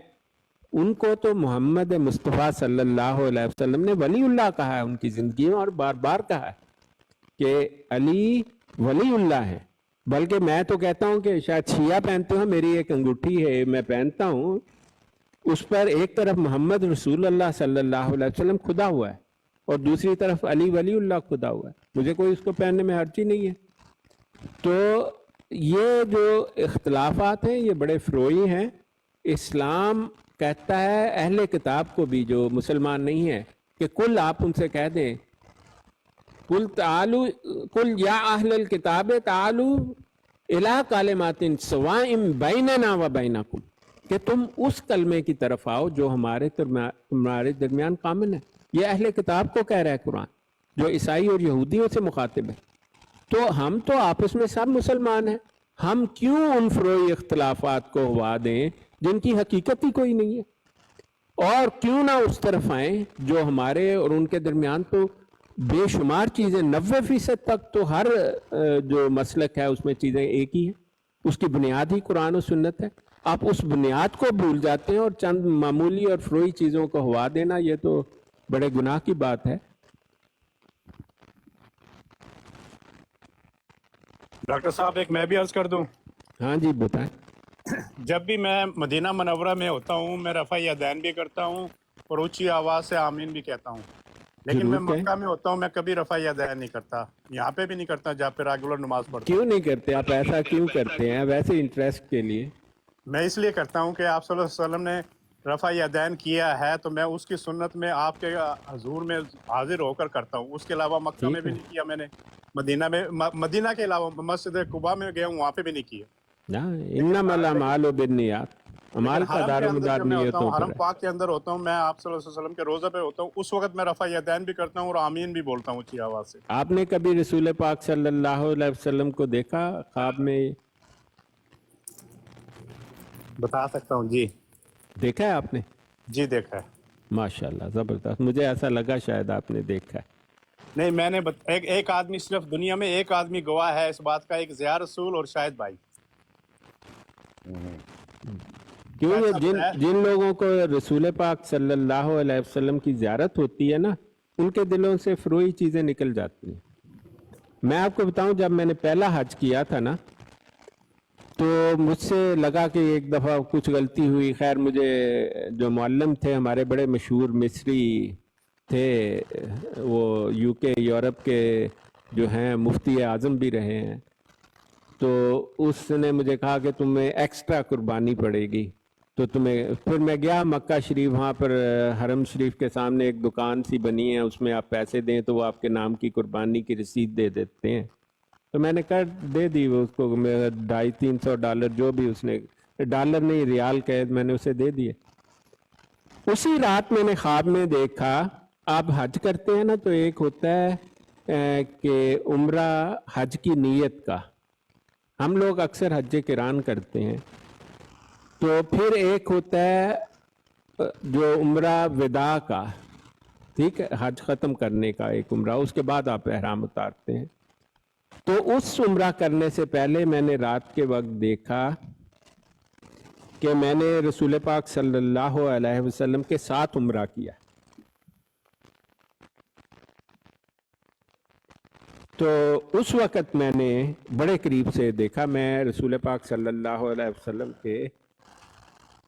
ان کو تو محمد مصطفیٰ صلی اللہ علیہ وسلم نے ولی اللہ کہا ہے ان کی زندگی میں, اور بار بار کہا ہے کہ علی ولی اللہ ہے. بلکہ میں تو کہتا ہوں کہ شاید شیعہ پہنتے ہوں, میری ایک انگوٹھی ہے میں پہنتا ہوں, اس پر ایک طرف محمد رسول اللہ صلی اللہ علیہ وسلم کھدا ہوا ہے اور دوسری طرف علی ولی اللہ کھدا ہوا ہے. مجھے کوئی اس کو پہننے میں حرج ہی نہیں ہے. تو یہ جو اختلافات ہیں یہ بڑے فروئی ہیں. اسلام کہتا ہے اہل کتاب کو بھی جو مسلمان نہیں ہے کہ کل آپ ان سے کہہ دیں, قل تعالوا قل یا اہل الکتاب تعالوا الی کلمات سواء بیننا و بینکم, کہ تم اس کلمے کی طرف آؤ جو ہمارے درمیان کامن ہے. یہ اہل کتاب کو کہہ رہا ہے قرآن, جو عیسائی اور یہودیوں سے مخاطب ہے. تو ہم تو آپس میں سب مسلمان ہیں, ہم کیوں ان فروئی اختلافات کو ہوا دیں جن کی حقیقت ہی کوئی نہیں ہے, اور کیوں نہ اس طرف آئیں جو ہمارے اور ان کے درمیان تو بے شمار چیزیں, 90% تک تو ہر جو مسلک ہے اس میں چیزیں ایک ہی ہیں, اس کی بنیاد ہی قرآن و سنت ہے. آپ اس بنیاد کو بھول جاتے ہیں اور چند معمولی اور فروئی چیزوں کو ہوا دینا, یہ تو بڑے گناہ کی بات ہے. ڈاکٹر صاحب ایک میں بھی عرض کر دوں. ہاں جی بتائیں. جب بھی میں مدینہ منورہ میں ہوتا ہوں میں رفع یدین بھی کرتا ہوں اور اونچی آواز سے آمین بھی کہتا ہوں, لیکن میں مکہ میں ہوتا ہوں میں کبھی رفع یدین نہیں کرتا, یہاں پہ بھی نہیں کرتا جہاں پہ ریگولر نماز پڑھتا ہوں. کیوں نہیں کرتے آپ ایسا کیوں کرتے ہیں؟ ویسے انٹرسٹ کے لیے. میں اس لیے کرتا ہوں کہ آپ صلی اللہ علیہ وسلم نے رفع یدین کیا ہے تو میں اس کی سنت میں آپ کے حضور میں حاضر ہو کر کرتا ہوں. اس کے علاوہ مکہ میں بھی نہیں کیا میں نے, مدینہ کے علاوہ مسجد قباء میں گیا ہوں وہاں پہ بھی نہیں کیا. انما الاعمال بالنیات, اعمال کا دار و مدار نیتوں پر حرم ہے. پاک کے اندر ہوتا ہوں میں, آپ صلی اللہ علیہ وسلم کے روزہ پہ ہوتا ہوں, اس وقت میں رفع یدین بھی کرتا ہوں اور آمین بھی بولتا ہوں اونچی آواز سے. آپ نے کبھی رسول پاک صلی اللہ علیہ وسلم کو دیکھا خواب میں؟ بتا سکتا ہوں جی. دیکھا ہے آپ نے؟ جی دیکھا ہے. ماشاءاللہ زبردست, مجھے ایسا لگا شاید آپ نے دیکھا ہے. نہیں میں نے ایک آدمی, صرف دنیا میں ایک آدمی گواہ ہے اس بات کا, ایک ضیاء رسول اور شاہد بھائی. کیوں یہ جن لوگوں کو رسول پاک صلی اللہ علیہ وسلم کی زیارت ہوتی ہے نا, ان کے دلوں سے فروئی چیزیں نکل جاتی ہیں. میں آپ کو بتاؤں, جب میں نے پہلا حج کیا تھا نا تو مجھ سے لگا کہ ایک دفعہ کچھ غلطی ہوئی. خیر مجھے جو معلم تھے ہمارے بڑے مشہور مصری थे, वो यूके यूरोप के जो हैं मुफ्ती आज़म भी रहे हैं, तो उसने मुझे कहा कि तुम्हें एक्स्ट्रा कुर्बानी पड़ेगी, तो तुम्हें, फिर मैं गया मक्का शरीफ, वहाँ पर हरम शरीफ के सामने एक दुकान सी बनी है, उसमें आप पैसे दें तो वो आपके नाम की कुर्बानी की रसीद दे देते हैं। तो मैंने कर दे दी वो उसको, $250-300 जो भी उसने, डॉलर नहीं रियाल कहे, मैंने उसे दे दिए। उसी रात मैंने ख्वाब में देखा, आप हज करते हैं ना, तो एक होता है कि उम्रा हज की नीयत का, हम लोग अक्सर हज किरान करते हैं, तो फिर एक होता है जो उम्रा विदा का, ठीक है, हज ख़त्म करने का एक उम्रा, उसके बाद आप एहराम उतारते हैं। तो उस उम्रा करने से पहले मैंने रात के वक्त देखा कि मैंने रसूल पाक सल्लल्लाहु अलैहि वसल्लम के साथ उम्रा किया। तो उस वक़्त मैंने बड़े करीब से देखा, मैं रसूल पाक सल्लल्लाहु अलैहि वसल्लम के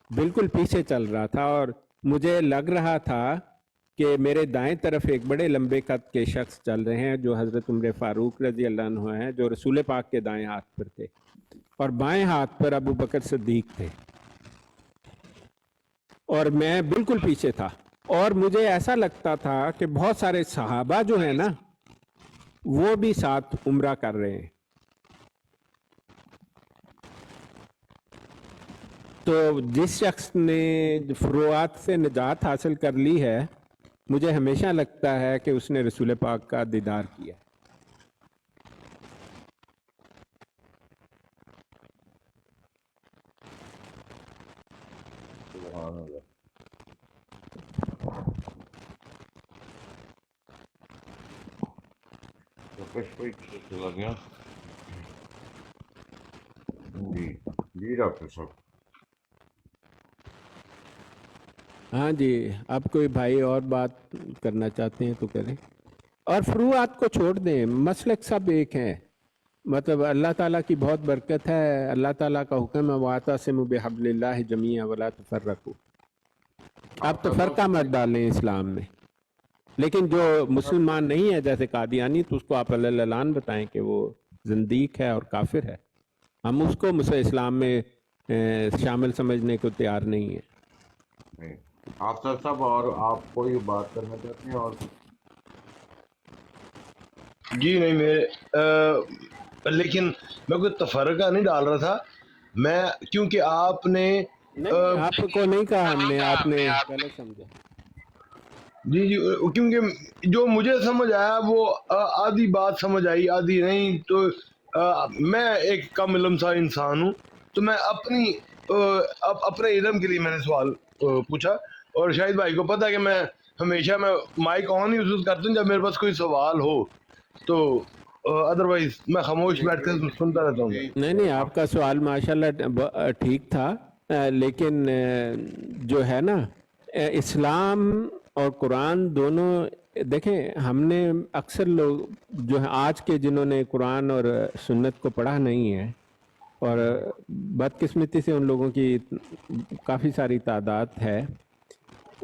बिल्कुल पीछे चल रहा था, और मुझे लग रहा था कि मेरे दाएं तरफ एक बड़े लंबे कद के शख्स चल रहे हैं जो हज़रत उमर फ़ारूक रज़ी अल्लाह अन्हु हैं, जो रसूल पाक के दाएं हाथ पर थे, और बाएं हाथ पर अबू बकर सिद्दीक थे, और मैं बिल्कुल पीछे था। और मुझे ऐसा लगता था कि बहुत सारे सहाबा जो हैं ना, वो भी साथ उम्रा कर रहे हैं। तो जिस शख्स ने फुरुआत से निजात हासिल कर ली है, मुझे हमेशा लगता है कि उसने रसूल पाक का दीदार किया। सुभान अल्लाह। तो कोई चला गया जी। जी डॉक्टर साहब। हाँ जी, आप कोई भाई और बात करना चाहते हैं तो करें, और फुरुआत को छोड़ दें, मसलक सब एक हैं, मतलब अल्लाह ताला की बहुत बरकत है, अल्लाह ताला का हुक्म है वातसिमू बिहब्लिल्लाहि जमीअन वला तफर्रकू, आप तफरका मत डालें इस्लाम में। लेकिन जो मुसलमान नहीं है जैसे कादियानी, तो उसको आप अल्लाह बताएं कि वो जिंदीक है और काफिर है, हम उसको मुझे इस्लाम में शामिल समझने को तैयार नहीं है। नहीं, आप साहब और आप कोई बात करना चाहते हैं? और जी नहीं, लेकिन मैं कोई तफरका नहीं डाल रहा था, मैं क्योंकि आपने नहीं, आपको नहीं कहा हमने, आपने गलत समझा। जी जी, क्योंकि जो मुझे समझ आया वो आधी बात समझ आई, आधी नहीं। तो मैं एक कम इल्म सा इंसान हूँ, तो मैं अपने इल्म के लिए मैंने सवाल पूछा, और शाहिद भाई को पता है कि मैं हमेशा माइक ऑन ही यूज करता हूँ जब मेरे पास कोई सवाल हो, तो अदरवाइज मैं खामोश बैठ कर सुनता रहता हूँ। नहीं, आपका सवाल माशाल्लाह ठीक था, लेकिन जो है ना, इस्लाम और कुरान दोनों, देखें, हमने अक्सर लोग जो है आज के जिन्होंने कुरान और सुन्नत को पढ़ा नहीं है, और बदकिस्मती से उन लोगों की काफ़ी सारी तादाद है,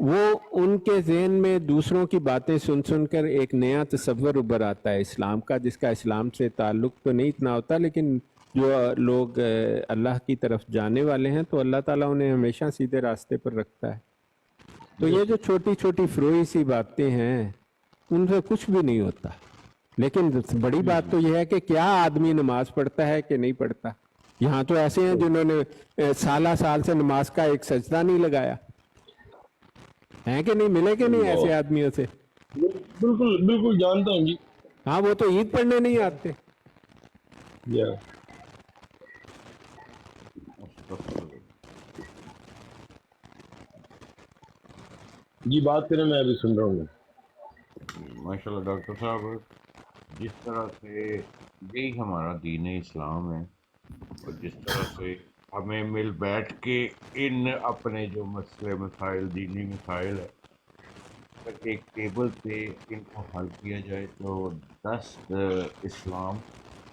वो उनके जहन में दूसरों की बातें सुन सुनकर एक नया तस्वर उभर आता है इस्लाम का, जिसका इस्लाम से ताल्लुक़ तो नहीं इतना होता, लेकिन जो लोग अल्लाह की तरफ जाने वाले हैं तो अल्लाह ताला उन्हें हमेशा सीधे रास्ते पर रखता है। तो ये जो छोटी छोटी फ्रोई सी बातें हैं, उनसे कुछ भी नहीं होता, लेकिन बड़ी बात तो यह है कि क्या आदमी नमाज पढ़ता है कि नहीं पढ़ता। यहाँ तो ऐसे हैं जिन्होंने साल से नमाज का एक सजदा नहीं लगाया है, कि नहीं, मिले कि नहीं ऐसे आदमियों से? बिल्कुल बिल्कुल जानता हूँ जी। हाँ, वो तो ईद पढ़ने नहीं आते। जी बात करें, मैं अभी सुन रहा हूँ। माशाल्लाह डॉक्टर साहब, जिस तरह से यही हमारा दीन इस्लाम है, और जिस तरह से हमें मिल बैठ के इन अपने जो मसले मसाइल, दीनी मसाइल है, एक टेबल पे इनको हल किया जाए, तो 10 इस्लाम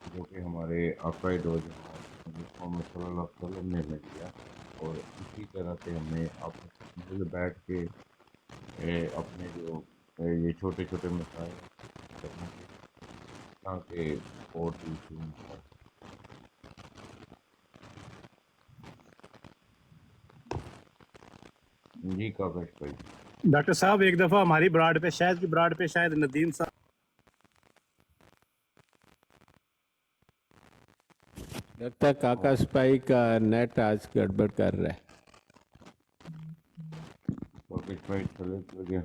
जो कि हमारे आक़ाए दो मोहम्मद सल्लल्लाहु अलैहि वसल्लम ने हमें दिया, और इसी तरह से हमें अब मिल बैठ के अपने जो ये छोटे छोटे मसाइल करना चाहिए ताकि और इशू जी कागज भाई। डॉक्टर साहब एक दफ़ा हमारी ब्राड पे शायद नदीम साहब लगता है काका स्पाई का नेट आज गड़बड़ कर रहा है। कागज भाई चले तो गया।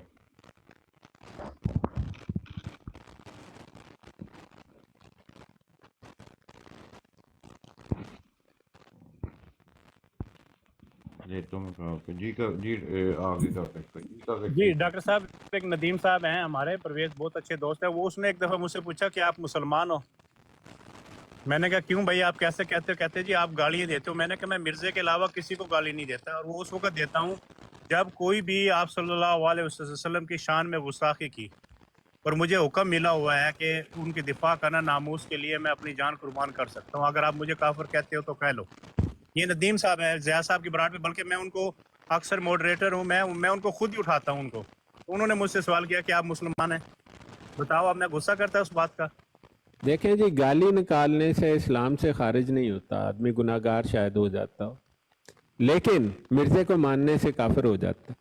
जी तुम कहो जी का जी आगे कागज भाई जी कागज जी डॉक्टर साहब एक नदीम साहब हैं हमारे, परवेज बहुत अच्छे दोस्त हैं। वो उसने एक दफ़ा मुझसे पूछा कि आप मुसलमान हो। मैंने कहा क्यों भाई, आप कैसे कहते हो? कहते जी आप गालियाँ देते हो। मैंने कहा मैं मिर्ज़े के अलावा किसी को गाली नहीं देता, और वो उस वक्त देता हूँ जब कोई भी आप सल्लल्लाहु अलैहि वसल्लम की शान में गुस्ताखी की, और मुझे हुक्म मिला हुआ है कि उनकी दिफा करना नामूस के लिए मैं अपनी जान कुर्बान कर सकता हूँ। अगर आप मुझे काफिर कहते हो तो कह लो। ये नदीम साहब है ज़िया साहब की ब्राड में, बल्कि मैं उनको अक्सर मॉडरेटर हूँ, मैं उनको खुद ही उठाता हूँ उनको। उन्होंने मुझसे सवाल किया कि आप मुसलमान हैं, बताओ। अब मैं गुस्सा करता है उस बात का। देखें जी, गाली निकालने से इस्लाम से खारिज नहीं होता, आदमी गुनाहगार शायद हो जाता हो, लेकिन मिर्जे को मानने से काफिर हो जाता।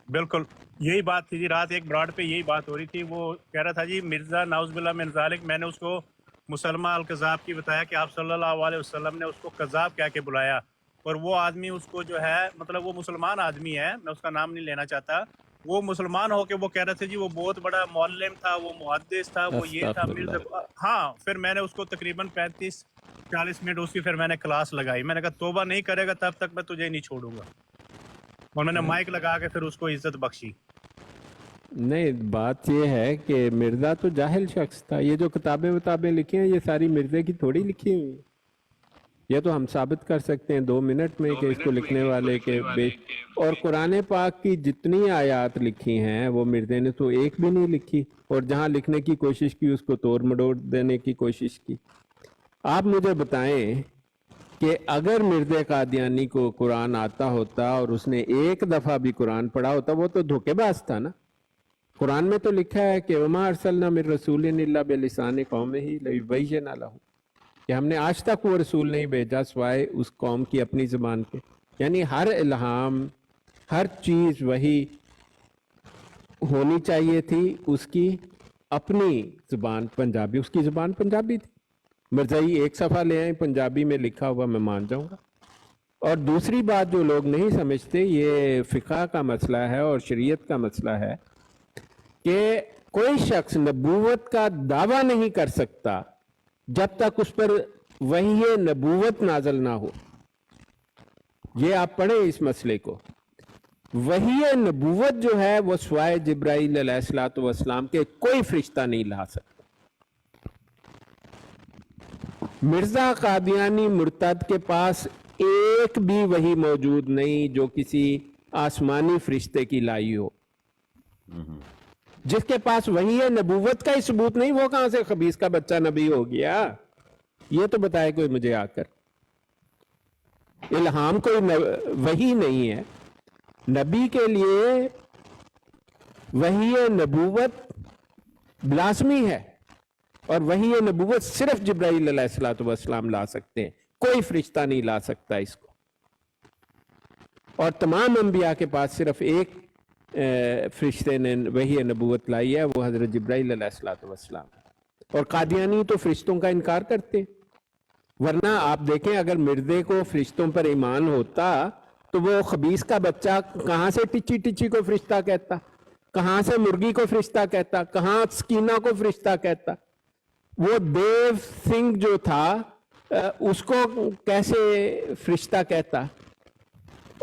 बिल्कुल यही बात थी जी, रात एक ब्राड पे यही बात हो रही थी। वो कह रहा था जी मिर्ज़ा नाउज़ुबिल्लाह मिन ज़ालिक, मैंने उसको मुसलमा अल कज़ाब की बताया कि आप सल्लल्लाहु अलैहि वसल्लम ने उसको कज़ाब कह के बुलाया, और वो आदमी उसको जो है, मतलब वो मुसलमान आदमी है, मैं उसका नाम नहीं लेना चाहता, वो मुसलमान हो के वो कह रहे थे जी वो बहुत बड़ा मौल्लिम था, वो मुहद्दिस था, वो ये था मिर्ज़ा। हाँ, फिर मैंने उसको तकरीबन 35-40 मिनट उसकी फिर मैंने क्लास लगाई। मैंने कहा तौबा नहीं करेगा तब तक मैं तुझे नहीं छोड़ूंगा, और मैंने माइक लगा के फिर उसको इज्जत बख्शी। नहीं, बात ये है कि मिर्जा तो जाहिल शख्स था। ये जो किताबें लिखी हैं ये सारी मिर्जे की थोड़ी लिखी हुई हैं। ये तो हम साबित कर सकते हैं 2 मिनट में कि इसको लिखने वाले के और कुरान पाक की जितनी आयत लिखी हैं वो मिर्जे ने तो एक भी नहीं लिखी, और जहां लिखने की कोशिश की उसको तोड़ मड़ोड़ देने की कोशिश की। आप मुझे बताएं कि अगर मिर्जे कादियानी को कुरान आता होता और उसने एक दफा भी कुरान पढ़ा होता, वो तो धोखेबाज था ना। कुरान में तो लिखा है कि वमा अरसलना मिर रसूलिन इल्ला बिलिसानि कौमिही लियुबय्यिना लहुम, कि हमने आज तक वो रसूल नहीं भेजा सिवाय उस कौम की अपनी ज़बान के। यानी हर इल्हाम, हर चीज़ वही होनी चाहिए थी उसकी अपनी ज़बान पंजाबी, उसकी ज़बान पंजाबी थी। मिर्ज़ाई एक सफ़ा ले आए पंजाबी में लिखा हुआ, मैं मान जाऊंगा। और दूसरी बात जो लोग नहीं समझते, ये फ़िक़्ह का मसला है और शरीयत का मसला है कि कोई शख्स नबूवत का दावा नहीं कर सकता जब तक उस पर वही नबूवत नाजल ना हो। ये आप पढ़ें इस मसले को। वही नबूवत जो है वो सिवाय जिब्राइल अलैहिस्सलातु वस्सलाम के कोई फरिश्ता नहीं ला सकता। मिर्जा कादियानी मुर्तद के पास एक भी वही मौजूद नहीं जो किसी आसमानी फरिश्ते की लाई हो। जिसके पास वही है, नबूवत का ही सबूत नहीं, वो कहां से खबीस का बच्चा नबी हो गया? ये तो बताए कोई मुझे आकर। इल्हाम कोई वही नहीं है। नबी के लिए वही नबूवत लाजमी है, और वही नबूवत सिर्फ जिब्राइल अलैहिस्सलातु वस्सलाम ला सकते हैं, कोई फरिश्ता नहीं ला सकता इसको। और तमाम अंबिया के पास सिर्फ एक फरिश्ते ने वही नबूवत लाई है, वो हजरत जिब्राइल अलैहिस्सलातु वस्सलाम। और कादियानी तो फरिश्तों का इनकार करते हैं। वरना आप देखें, अगर मिर्जे को फरिश्तों पर ईमान होता तो वो खबीस का बच्चा कहां से टिची टिची को फरिश्ता कहता, कहां से मुर्गी को फरिश्ता कहता, कहां सकीना को फरिश्ता कहता। वो देव सिंह जो था उसको कैसे फरिश्ता कहता।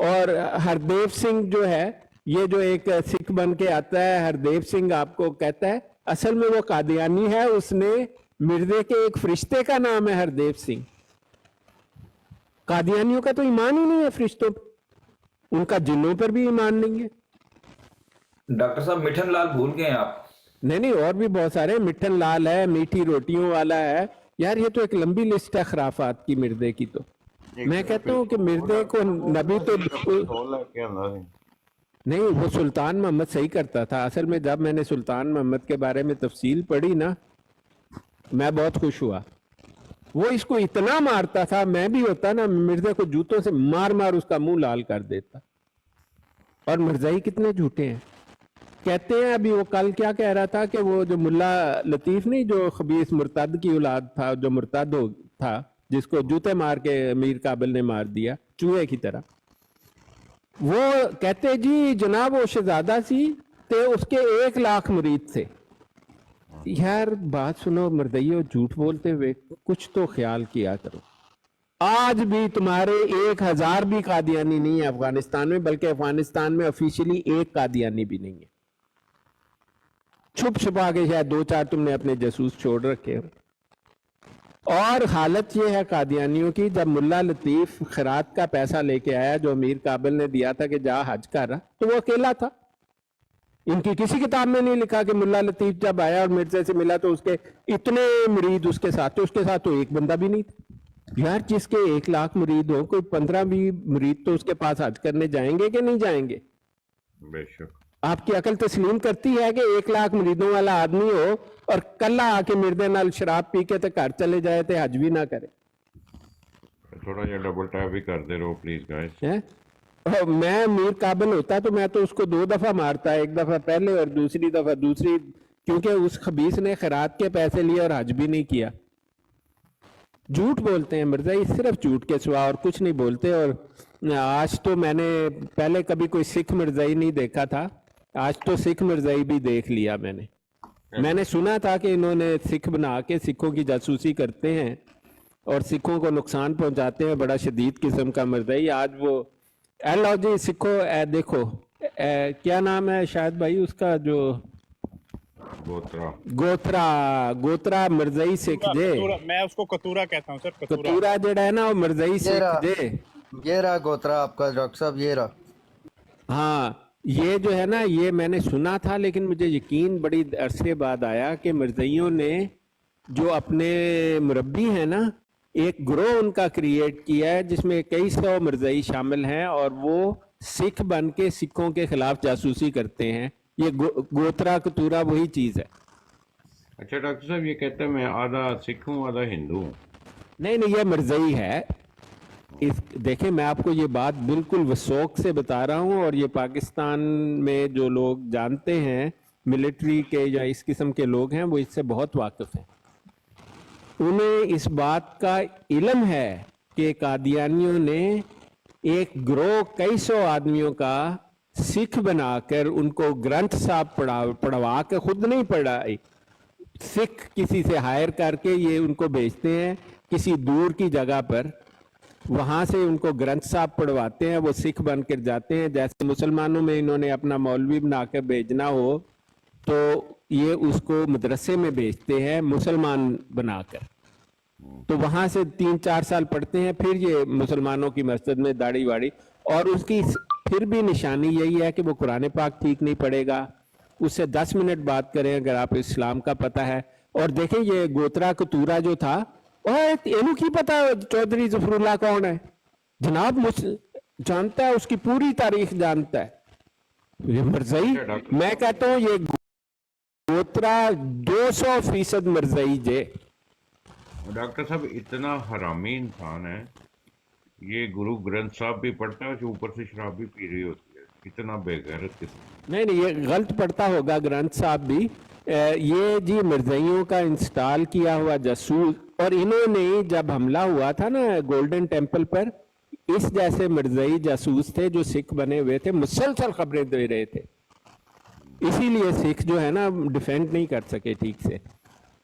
और हरदेव सिंह जो है, ये जो एक सिख बन के आता है हरदेव सिंह, आपको कहता है असल में वो कादियानी है, उसने मिर्जे के एक फरिश्ते का नाम है हरदेव सिंह। कादियानियों का तो ईमान ही नहीं है फरिश्तों पर, उनका जिन्नों पर भी ईमान नहीं है। डॉक्टर साहब मिठन लाल भूल गए आप। नहीं, और भी बहुत सारे, मिठन लाल है, मीठी रोटियों वाला है। यार ये तो एक लंबी लिस्ट है खराफात की मिर्जे की। तो मैं कहता हूँ कि मिर्जे को नबी तो नहीं, वो सुल्तान मोहम्मद सही करता था। असल में जब मैंने सुल्तान मोहम्मद के बारे में तफसील पढ़ी ना, मैं बहुत खुश हुआ। वो इसको इतना मारता था, मैं भी होता ना मिर्जा को जूतों से मार मार उसका मुंह लाल कर देता। और मिर्जाई कितने झूठे हैं। कहते हैं, अभी वो कल क्या कह रहा था कि वो जो मुल्ला लतीफ नहीं, जो खबीस मुर्तद की औलाद था, जो मुर्तद था, जिसको जूते मार के अमीर काबिल ने मार दिया चूहे की तरह, वो कहते जी जनाब वो शहजादा सी ते उसके 1 लाख मुरीद थे। यार बात सुनो मर्दैयो, झूठ बोलते हुए कुछ तो ख्याल किया करो। आज भी तुम्हारे 1000 भी कादियानी नहीं है अफगानिस्तान में, बल्कि अफगानिस्तान में ऑफिशियली 1 कादियानी भी नहीं है। छुप छुपा के शायद 2-4 तुमने अपने जासूस छोड़ रखे हो। और हालत ये है कादियानियों की, जब मुल्ला लतीफ खैरात का पैसा लेके आया जो अमीर काबिल ने दिया था कि जा हज कर, तो वो अकेला था। इनकी किसी किताब में नहीं लिखा कि मुल्ला लतीफ जब आया और मिर्जे से मिला तो उसके इतने मुरीद उसके साथ थे। उसके साथ तो एक बंदा भी नहीं था। यार जिसके 1 लाख मुरीद हो, कोई 15 भी मुरीद तो उसके पास हज करने जाएंगे कि नहीं जाएंगे? बेशक। आपकी अकल तस्लीम करती है कि 1 लाख मुरीदों वाला आदमी हो और कल्ला आके मिर्दे नाल शराब पी के ते घर चले जाए ते हज भी ना करे? थोड़ा या डबल टैप भी कर दे रहो प्लीज गाइस। है? और मैं अमीर काबिल होता तो मैं तो उसको 2 दफा मारता, 1 दफा पहले और दूसरी दफा दूसरी, क्योंकि उस खबीस ने खैरात के पैसे लिए और हज भी नहीं किया। झूठ बोलते हैं मिर्जाई, सिर्फ झूठ के सिवा और कुछ नहीं बोलते। और आज तो मैंने पहले कभी कोई सिख मिर्जाई नहीं देखा था, आज तो सिख मिर्जाई भी देख लिया मैंने। मैंने सुना था कि इन्होंने सिख बना के सिखों की जासूसी करते हैं और सिखों को नुकसान पहुंचाते हैं, बड़ा शदीद किस्म का मिर्जाई। आज वो लो जी सिखो, देखो क्या नाम है शायद भाई उसका, जो गोत्रा मिर्जाई सिख जे, मैं उसको कतूरा कहता हूँ सर। कतूरा जेड़ा है ना वो मिर्जाई सिख जे। ये रहा गोत्रा आपका डॉक्टर साहब, ये रहा। हाँ, ये जो है ना, ये मैंने सुना था, लेकिन मुझे यकीन बड़ी अरसे बाद आया कि मिर्जाइयों ने जो अपने मुरब्बी हैं ना, एक ग्रोह उनका क्रिएट किया है जिसमें कई 100 मिर्जाई शामिल हैं और वो सिख बन के सिखों के खिलाफ जासूसी करते हैं। ये गोत्रा कतूरा वही चीज है। अच्छा डॉक्टर साहब, ये कहते हैं मैं आधा सिख हूँ आधा हिंदू हूँ। नहीं, ये मिर्जाई है। देखें, मैं आपको ये बात बिल्कुल वसौक से बता रहा हूँ, और ये पाकिस्तान में जो लोग जानते हैं, मिलिट्री के या इस किस्म के लोग हैं, वो इससे बहुत वाकिफ हैं। उन्हें इस बात का इल्म है कि कादियानियों ने एक ग्रोह कई 100 आदमियों का सिख बनाकर उनको ग्रंथ साहब पढ़वा के, खुद नहीं पढ़ाई, सिख किसी से हायर करके ये उनको भेजते हैं किसी दूर की जगह पर, वहां से उनको ग्रंथ साहब पढ़वाते हैं, वो सिख बनकर जाते हैं। जैसे मुसलमानों में इन्होंने अपना मौलवी बनाकर भेजना हो तो ये उसको मदरसे में भेजते हैं मुसलमान बनाकर, तो वहां से 3-4 साल पढ़ते हैं, फिर ये मुसलमानों की मस्जिद में दाढ़ी वाड़ी, और उसकी फिर भी निशानी यही है कि वो कुरान पाक ठीक नहीं पढ़ेगा, उससे 10 मिनट बात करें अगर आप इस्लाम का पता है। और देखें ये गोत्रा कतूरा जो था, इन्हों की पता है चौधरी जफरुल्लाह कौन है जनाब, जानता है, उसकी पूरी तारीख जानता है। ये मिर्जाई, मैं कहता हूँ ये गोत्रा 200% मिर्जाई जे। डॉक्टर साहब इतना हरामी इंसान है, ये गुरु ग्रंथ साहब भी पढ़ता है, ऊपर से शराब भी पी रही होती है, इतना बेगैरत किस्म। नहीं, ये गलत पढ़ता होगा ग्रंथ साहब भी। ये जी मिर्जाइयों का इंस्टॉल किया हुआ जासूस, और इन्होंने जब हमला हुआ था ना गोल्डन टेम्पल पर, इस जैसे मिर्जाई जासूस थे जो सिख बने हुए थे, मुसलसल खबरें दे रहे थे, इसीलिए सिख जो है ना डिफेंड नहीं कर सके ठीक से।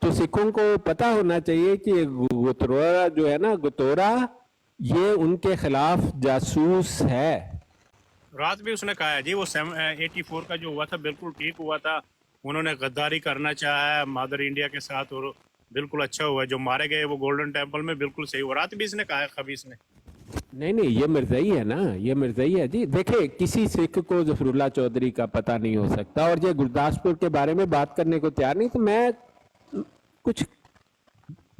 तो सिखों को पता होना चाहिए कि गोत्रा जो है ना, गोतोरा, ये उनके खिलाफ जासूस है। रात भी उसने कहा है जी, वो 84 का जो हुआ था बिल्कुल ठीक हुआ था, उन्होंने गद्दारी करना चाहा मदर इंडिया के साथ और बिल्कुल अच्छा हुआ, जो मारे गए वो गोल्डन टेम्पल में बिल्कुल सही हुआ। रात भी इसने कहा है खबीस ने। नहीं, ये मिर्जाई है ना, ये मिर्जाई है जी। देखे, किसी सिख को जफरुल्लाह चौधरी का पता नहीं हो सकता, और ये गुरदासपुर के बारे में बात करने को तैयार नहीं, तो मैं कुछ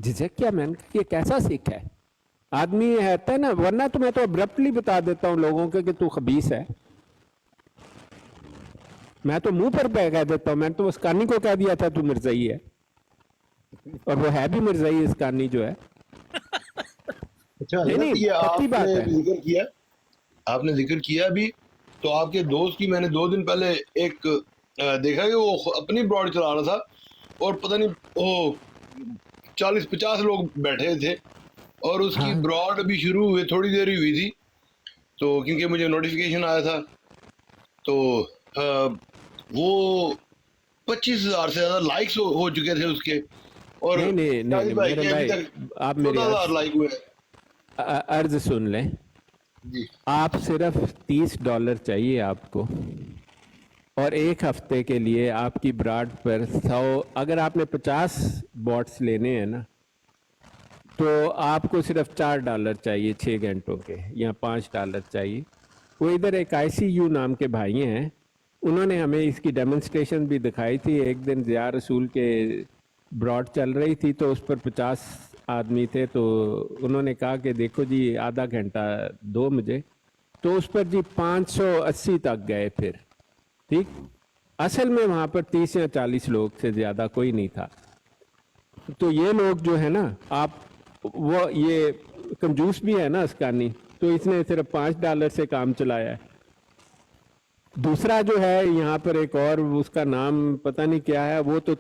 झिझक क्या, मैंने ये कैसा सिख है आदमी है ना, वरना तो मैं तो अब्रप्टली बता देता हूं लोगों को कि तू खबीस है। मैं तो मुंह पर कह देता हूँ, मैंने तो उसकानी को कह दिया था तू मिर्जाई है, और वो है भी मिर्जाई इसकानी जो है। अच्छा, नहीं, ये पक्की बात आपने है। जिक्र किया, आपने जिक्र किया भी, तो आपके दोस्त की मैंने 2 दिन पहले एक देखा कि वो अपनी ब्रॉड चला रहा था, और पता नहीं वो 40-50 लोग बैठे थे, और उसकी हाँ। ब्रॉड अभी शुरू हुए थोड़ी देर ही हुई थी, तो क्योंकि मुझे नोटिफिकेशन आया था, तो वो 25,000 से ज्यादा लाइक्स हो चुके थे उसके, और नहीं, शाहिद भाई मेरे के अभी भाई, तक आप मेरी 14,000 लाइक हुए हैं। अर्ज सुन लें। जी, आप सिर्फ $30 चाहिए आपको, और एक हफ्ते के लिए आपकी ब्रॉड पर 100, अगर आपने 50 बॉट्स लेने हैं ना, तो आपको सिर्फ $4 चाहिए 6 घंटों के, या $5 चाहिए। वो इधर एक ICU नाम के भाई हैं, उन्होंने हमें इसकी डेमोन्स्ट्रेशन भी दिखाई थी। एक दिन ज़िया रसूल के ब्रॉड चल रही थी, तो उस पर 50 आदमी थे, तो उन्होंने कहा कि देखो जी आधा घंटा दो मुझे, तो उस पर जी 580 तक गए फिर। ठीक, असल में वहाँ पर 30 या 40 लोग से ज़्यादा कोई नहीं था। तो ये लोग जो है ना, आप वो ये कंजूस भी है ना अस्कानी, तो इसने सिर्फ $5 से काम चलाया है। दूसरा जो है यहाँ पर एक और, उसका नाम पता नहीं क्या है, वो तो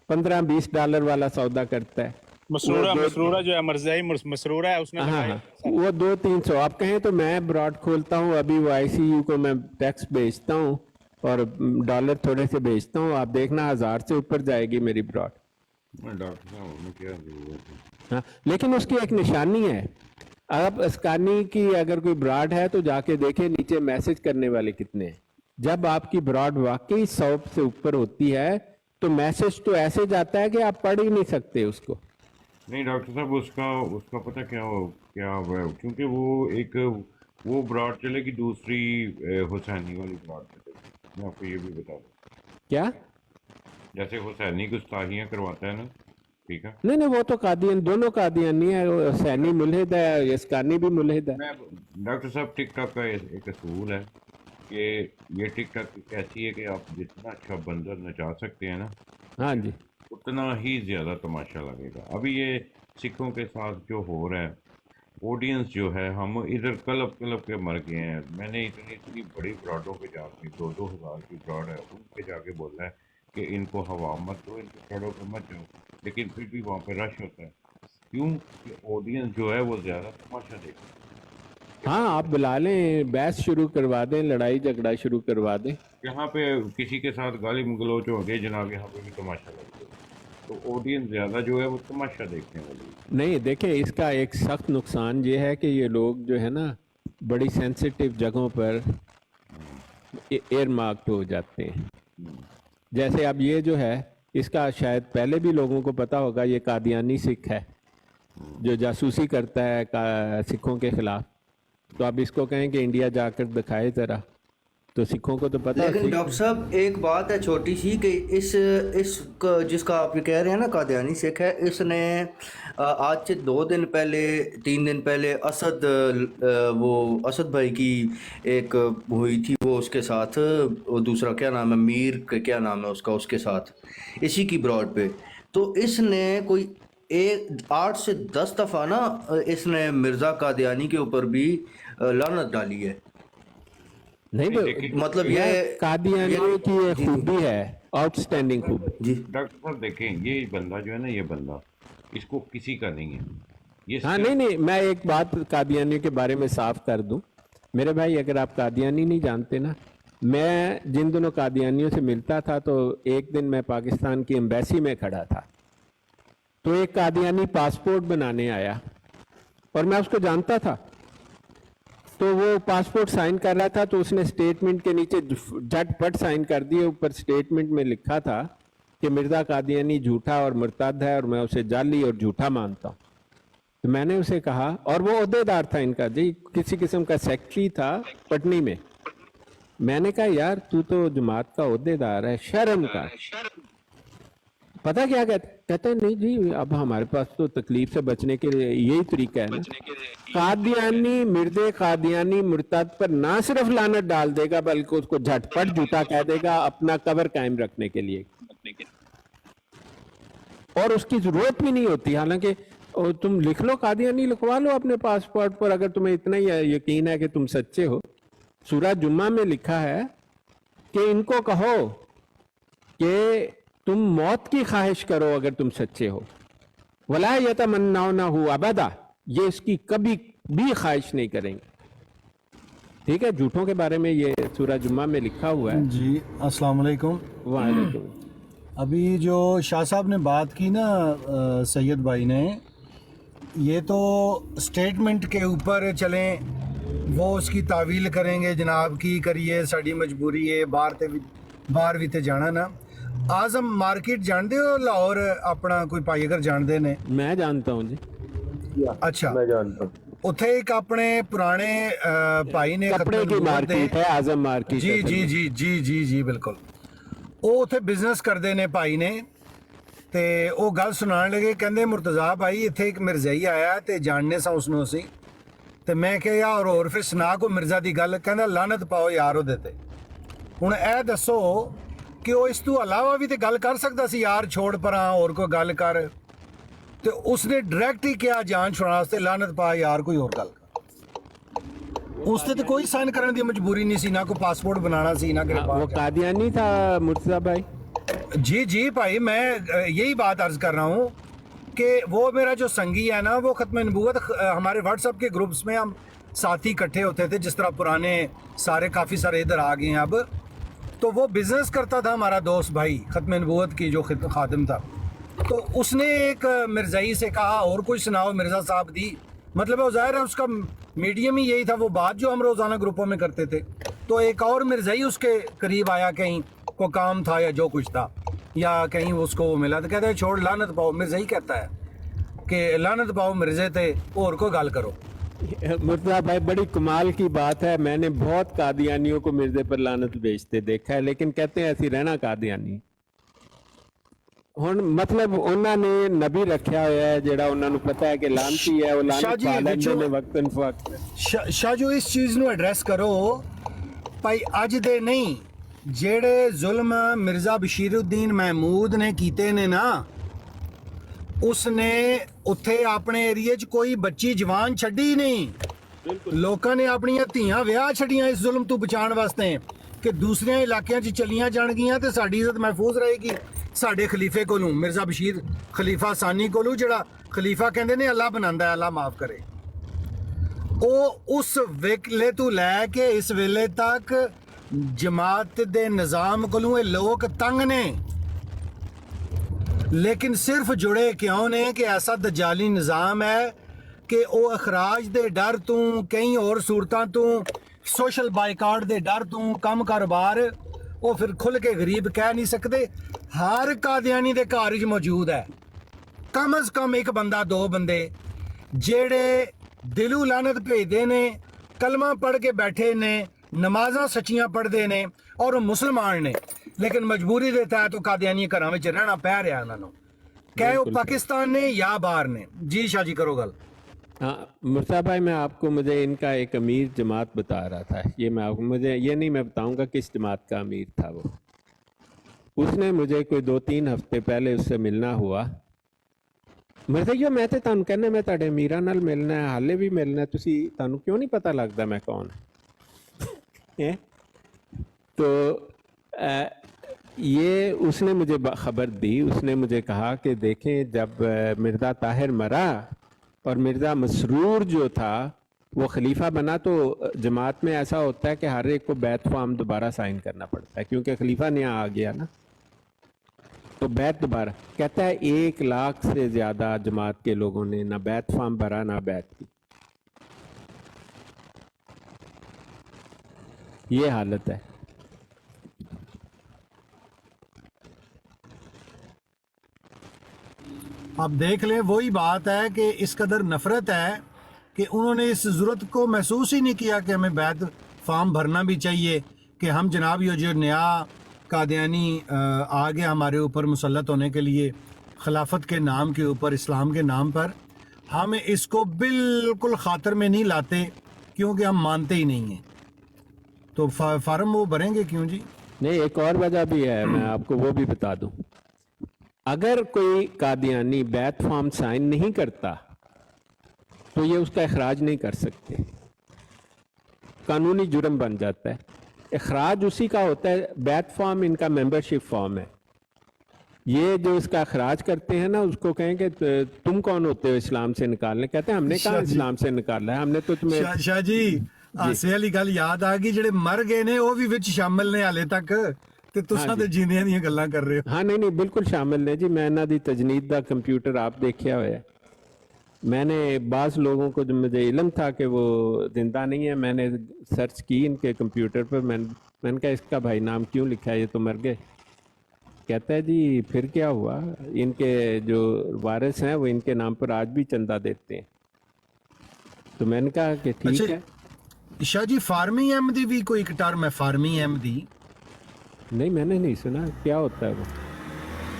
$15-20 वाला सौदा करता है। मसरूरा जो है मरज़ाई मसरूरा है, उसने हाँ हाँ, वो 200-300 आप कहें तो मैं ब्रॉड खोलता हूँ अभी, वो ICU को मैं टैक्स भेजता हूँ और डॉलर थोड़े से भेजता हूँ, आप देखना 1000 से ऊपर जाएगी मेरी ब्रॉड। डॉक्टर साहब हमें क्या जरूरत है? हाँ, लेकिन उसकी एक निशानी है। अब अस्कानी की अगर कोई ब्रॉड है तो जाके देखें नीचे मैसेज करने वाले कितने हैं। जब आपकी ब्रॉड वाकई 100 से ऊपर होती है तो मैसेज तो ऐसे जाता है कि आप पढ़ ही नहीं सकते उसको। नहीं डॉक्टर साहब, उसका पता क्या हुआ है, क्योंकि वो ब्रॉड चलेगी, दूसरी हुसैनी वाली ब्रॉड चलेगी। मैं आपको ये भी बता दूँ, क्या? जैसे हुसैनी गुस्ताखियाँ करवाता है ना, ठीक है। नहीं, वो तो कादियान, दोनों कादियानी है, वो सैनी मुल्हिद है, अस्कानी भी मुल्हिद है। डॉक्टर साहब, टिकटॉक का एक असूल है कि ये टिकटॉक ऐसी है कि आप जितना अच्छा बंदर नचा सकते हैं ना, हाँ जी, उतना ही ज़्यादा तमाशा लगेगा। अभी ये सिखों के साथ जो हो रहा है, ऑडियंस जो है, हम इधर कलब के मर गए हैं। मैंने इतनी बड़ी ब्रॉडों पे जाके 2-2 हज़ार की ब्रॉड है, उन पे जाके बोला है कि इनको हवा मत दो, इनके सड़ों पे मत जाओ, लेकिन फिर भी वहाँ पे रश होता है। क्यों कि ऑडियंस जो है वो ज़्यादा तमाशा देखती है। हाँ, आप बुला लें, बहस शुरू करवा दें, लड़ाई झगड़ा शुरू करवा दें। यहाँ पे किसी के साथ गाली गलौच हो गई जनाब, यहाँ पे भी तमाशा लगता है, तो ऑडियंस ज़्यादा जो है वो तमाशा देखने वाली है। नहीं, देखें, इसका एक सख्त नुकसान ये है कि ये लोग जो है ना, बड़ी सेंसिटिव जगहों पर एयर मार्क्ड हो जाते हैं। जैसे अब ये जो है, इसका शायद पहले भी लोगों को पता होगा, ये कादियानी सिख है जो जासूसी करता है सिखों के खिलाफ। तो अब इसको कहें कि इंडिया जाकर दिखाए ज़रा, तो सिखों को तो पता है। लेकिन डॉक्टर साहब एक बात है छोटी सी, कि इस जिसका आप ये कह रहे हैं ना कादियानी सिख है, इसने आज से 2 दिन पहले 3 दिन पहले वो असद भाई की एक हुई थी, वो उसके साथ, वो दूसरा क्या नाम है, मीर क्या नाम है उसका, उसके साथ इसी की ब्रॉड पे। तो इसने कोई 8 से 10 दफ़ा ना इसने मिर्ज़ा कादियानी के ऊपर भी लानत डाली है। नहीं, मतलब ये कादियानियों की ये खूबी है, आउटस्टैंडिंग खूबी जी। डॉक्टर साहब देखें, ये बंदा जो है ना, ये बंदा इसको किसी का नहीं है ये। हाँ, नहीं, मैं एक बात कादियानियों के बारे में साफ कर दूं मेरे भाई, अगर आप कादियानी नहीं जानते ना, मैं जिन दिनों कादियानियों से मिलता था, तो एक दिन मैं पाकिस्तान की एम्बेसी में खड़ा था, तो एक कादियानी पासपोर्ट बनाने आया और मैं उसको जानता था। तो वो पासपोर्ट साइन कर रहा था, तो उसने स्टेटमेंट के नीचे झटपट साइन कर दिए। ऊपर स्टेटमेंट में लिखा था कि मिर्ज़ा कादियानी झूठा और मुर्तद है और मैं उसे जाली और झूठा मानता हूँ। तो मैंने उसे कहा, और वो ओहदेदार था इनका जी, किसी किस्म का सेक्रेटरी था पटनी में। मैंने कहा, यार तू तो जमात का ओहदेदार है, शर्म का। पता क्या कहते हैं, नहीं जी अब हमारे पास तो तकलीफ से बचने के लिए यही तरीका है ना, कादियानी मिर्दे कादियानी मुर्तद पर ना सिर्फ लानत डाल देगा बल्कि उसको झटपट जूता कह देगा अपना कबर कायम रखने के लिए, और उसकी जरूरत भी नहीं होती। हालांकि तुम लिख लो कादियानी, लिखवा लो अपने पासपोर्ट पर अगर तुम्हें इतना ही यकीन है कि तुम सच्चे हो। सूरह जुम्मा में लिखा है कि इनको कहो कि तुम मौत की ख्वाहिश करो अगर तुम सच्चे हो, वला यतमन्नाउनहु अबदा, ये इसकी कभी भी ख्वाहिश नहीं करेंगे। ठीक है, झूठों के बारे में ये सूरह जुम्मा में लिखा हुआ है। जी अस्सलाम वालेकुम। वालेकुम। अभी जो शाह साहब ने बात की ना सैयद भाई ने, ये तो स्टेटमेंट के ऊपर चलें, वो उसकी तावील करेंगे जनाब की करिए साड़ी मजबूरी है बाहर भी ते जाना ना। आजम मार्केट जानते हो लाहौर अपना कोई भाई अगर जानते ने? मैं जानता हूँ जी। अच्छा, मैं जानता हूँ। उत्थे एक अपने पुराने भाई ने कपड़े की मार्केट है, आजम मार्केट। जी जी जी जी जी जी बिल्कुल। वो उत्थे बिजनेस करते ने भाई ने, ते वो गल सुनान लगे, कहंदे मुर्तज़ा भाई इत्थे एक मिर्ज़ाई आया ते जानने सा उसनों असी, ते मैं कहा यार और फिर सुना को मिर्ज़ा दी गल, कहंदा लानत पाओ यार ओहदे ते। हुण ए दसो कि वो इस तू अलावा भी तो गल कर सकता सी, यार छोड़ परां और कोई गल कर, तो उसने डायरेक्ट ही किया जान छुड़ाने वास्ते लानत पा यार कोई और गल कर। उसने तो कोई साइन करने की मजबूरी नहीं सी, ना कोई पासपोर्ट बनाना सी ना वो कादियानी था मुर्तज़ा भाई। जी जी भाई, मैं यही बात अर्ज कर रहा हूँ कि वो मेरा जो संगी है ना, वो खत्म नबूवत हमारे व्हाट्सएप के ग्रुप्स में हम साथी इकट्ठे होते थे, जिस तरह पुराने सारे काफ़ी सारे इधर आ गए हैं अब। तो वो बिजनेस करता था हमारा दोस्त भाई, खत्म नबूवत की जो खादिम था। तो उसने एक मिर्ज़ाई से कहा और कुछ सुनाओ मिर्ज़ा साहब दी, मतलब वो ज़ाहिर है उसका मीडियम ही यही था, वो बात जो हम रोज़ाना ग्रुपों में करते थे। तो एक और मिर्ज़ाई उसके करीब आया, कहीं को काम था या जो कुछ था, या कहीं उसको वो मिला, तो कहते हैं छोड़ लानत पाओ। मिर्ज़ाई कहता है कि लानत पाओ मिर्ज़े थे और को गल करो। मुर्तज़ा भाई बड़ी कमाल की बात है, मैंने बहुत कादियानियों को मिर्जे पर लानत भेजते देखा है, लेकिन कहते हैं ऐसी रहना कादियानी। ਹੁਣ मतलब उन्होंने नबी रखा होया है जेड़ा उन्होंने पता है कि लानती है, वो लानत पा लेंदे ने वक्तन फवक्त। शाह जो इस चीज़ ਨੂੰ एड्रैस करो भाई, अज दे नहीं जेड़े जुल्म मिर्ज़ा बशीरुद्दीन महमूद ने कीते ने ना, उसने उत्थे अपने एरिए च कोई बच्ची जवान छड्डी नहीं। लोगों ने अपनी धियां विआह छड़ियां इस जुल्म तो बचाने वास्ते कि दूसरे इलाकों च चलियां जाणगियां ते साडी इज्जत महफूज रहेगी। साडे खलीफे कोलों मिर्ज़ा बशीर खलीफा सानी कोलों, जेड़ा खलीफा कहंदे ने अल्लाह बनांदा है, अल्लाह माफ करे, ओ उस वेले तो लैके इस वेले तक जमात दे निज़ाम कोलों ये लोग तंग ने, लेकिन सिर्फ जुड़े क्यों ने कि ऐसा दजाली निज़ाम है कि वो अखराज दे डर तू, कई और सूरतां तू, सोशल बाइकाट दे डर तू कम कारोबार वो फिर खुल के गरीब कह नहीं सकते। हर कादियानी दे घर च मौजूद है कम अज कम एक बंदा दो बंदे जेड़े दिलू लानत भेजदे ने, कलमा पढ़ के बैठे ने, नमाज़ां सच्चियां पढ़ते ने और मुसलमान ने, लेकिन मजबूरी दे तहत तो कादियानी घरां विच रहना पै रहा उन्होंने, कहे वो पाकिस्तान ने या बाहर ने। जी शाह जी करो गल। हाँ मुर्तज़ा भाई, मैं आपको मुझे इनका एक अमीर जमात बता रहा था, ये मैं आपको मुझे ये नहीं मैं बताऊंगा किस जमात का अमीर था वो। उसने मुझे कोई 2-3 हफ्ते पहले उससे मिलना हुआ। मिर्ज़ा मैं तो तुहानू कहना मैं तुहाडे अमीरां नाल मिलना है, हाले भी मिलना है, तुसी तुहानू क्यों नहीं पता लगता मैं कौन है? तो ये उसने मुझे खबर दी। उसने मुझे कहा कि देखें जब मिर्ज़ा ताहिर मरा और मिर्ज़ा मसरूर जो था वो खलीफा बना, तो जमात में ऐसा होता है कि हर एक को बैत फार्म दोबारा साइन करना पड़ता है, क्योंकि खलीफा नया आ गया ना, तो बैत दोबारा। कहता है 1 लाख से ज़्यादा जमात के लोगों ने ना बैत फार्म भरा ना बैत की। ये हालत है। अब देख लें, वही बात है कि इस कदर नफरत है कि उन्होंने इस ज़रूरत को महसूस ही नहीं किया कि हमें बैत फार्म भरना भी चाहिए, कि हम जनाब ये जो नया قادیانی آ گیا ہمارے اوپر مسلط ہونے کے لیے خلافت کے نام کے اوپر، اسلام کے نام پر، ہم اس کو بالکل خاطر میں نہیں لاتے کیونکہ ہم مانتے ہی نہیں ہیں. تو فارم وہ بھریں گے کیوں جی؟ نہیں، ایک اور وجہ بھی ہے، میں آپ کو وہ بھی بتا دوں. اگر کوئی قادیانی بیعت فارم سائن نہیں کرتا تو یہ اس کا اخراج نہیں کر سکتے، قانونی جرم بن جاتا ہے. اخراج اسی کا ہوتا ہے، بیعت فارم ان کا ممبرشپ فارم ہے. یہ جو اس کا اخراج کرتے ہیں نا، اس کو کہیں کہ تم کون ہوتے ہو اسلام سے نکالنے، کہتے ہیں ہم نے کہا اسلام سے نکالا ہے، ہم نے تو تمہیں. شاہ جی ہاسے والی گل یاد آ گئی، جڑے مر گئے نے وہ بھی وچ شامل نے حالے تک، تے تساں تے جیندیاں دیاں گلاں کر رہے ہو. ہاں نہیں بالکل شامل نے جی. میں انہاں دی تجنید دا کمپیوٹر آپ دیکھیا ہوا ہے. میں نے بعض لوگوں کو جو مجھے علم تھا کہ وہ زندہ نہیں ہے، میں نے سرچ کی ان کے کمپیوٹر پر. میں نے کہا اس کا بھائی نام کیوں لکھا ہے، یہ تو مر گئے. کہتا ہے جی پھر کیا ہوا، ان کے جو وارث ہیں وہ ان کے نام پر آج بھی چندہ دیتے ہیں. تو میں نے کہا کہ ٹھیک ہے. شاہ جی فارمی احمدی بھی کوئی ایک ٹرم ہے، فارمی احمدی؟ نہیں میں نے نہیں سنا، کیا ہوتا ہے وہ؟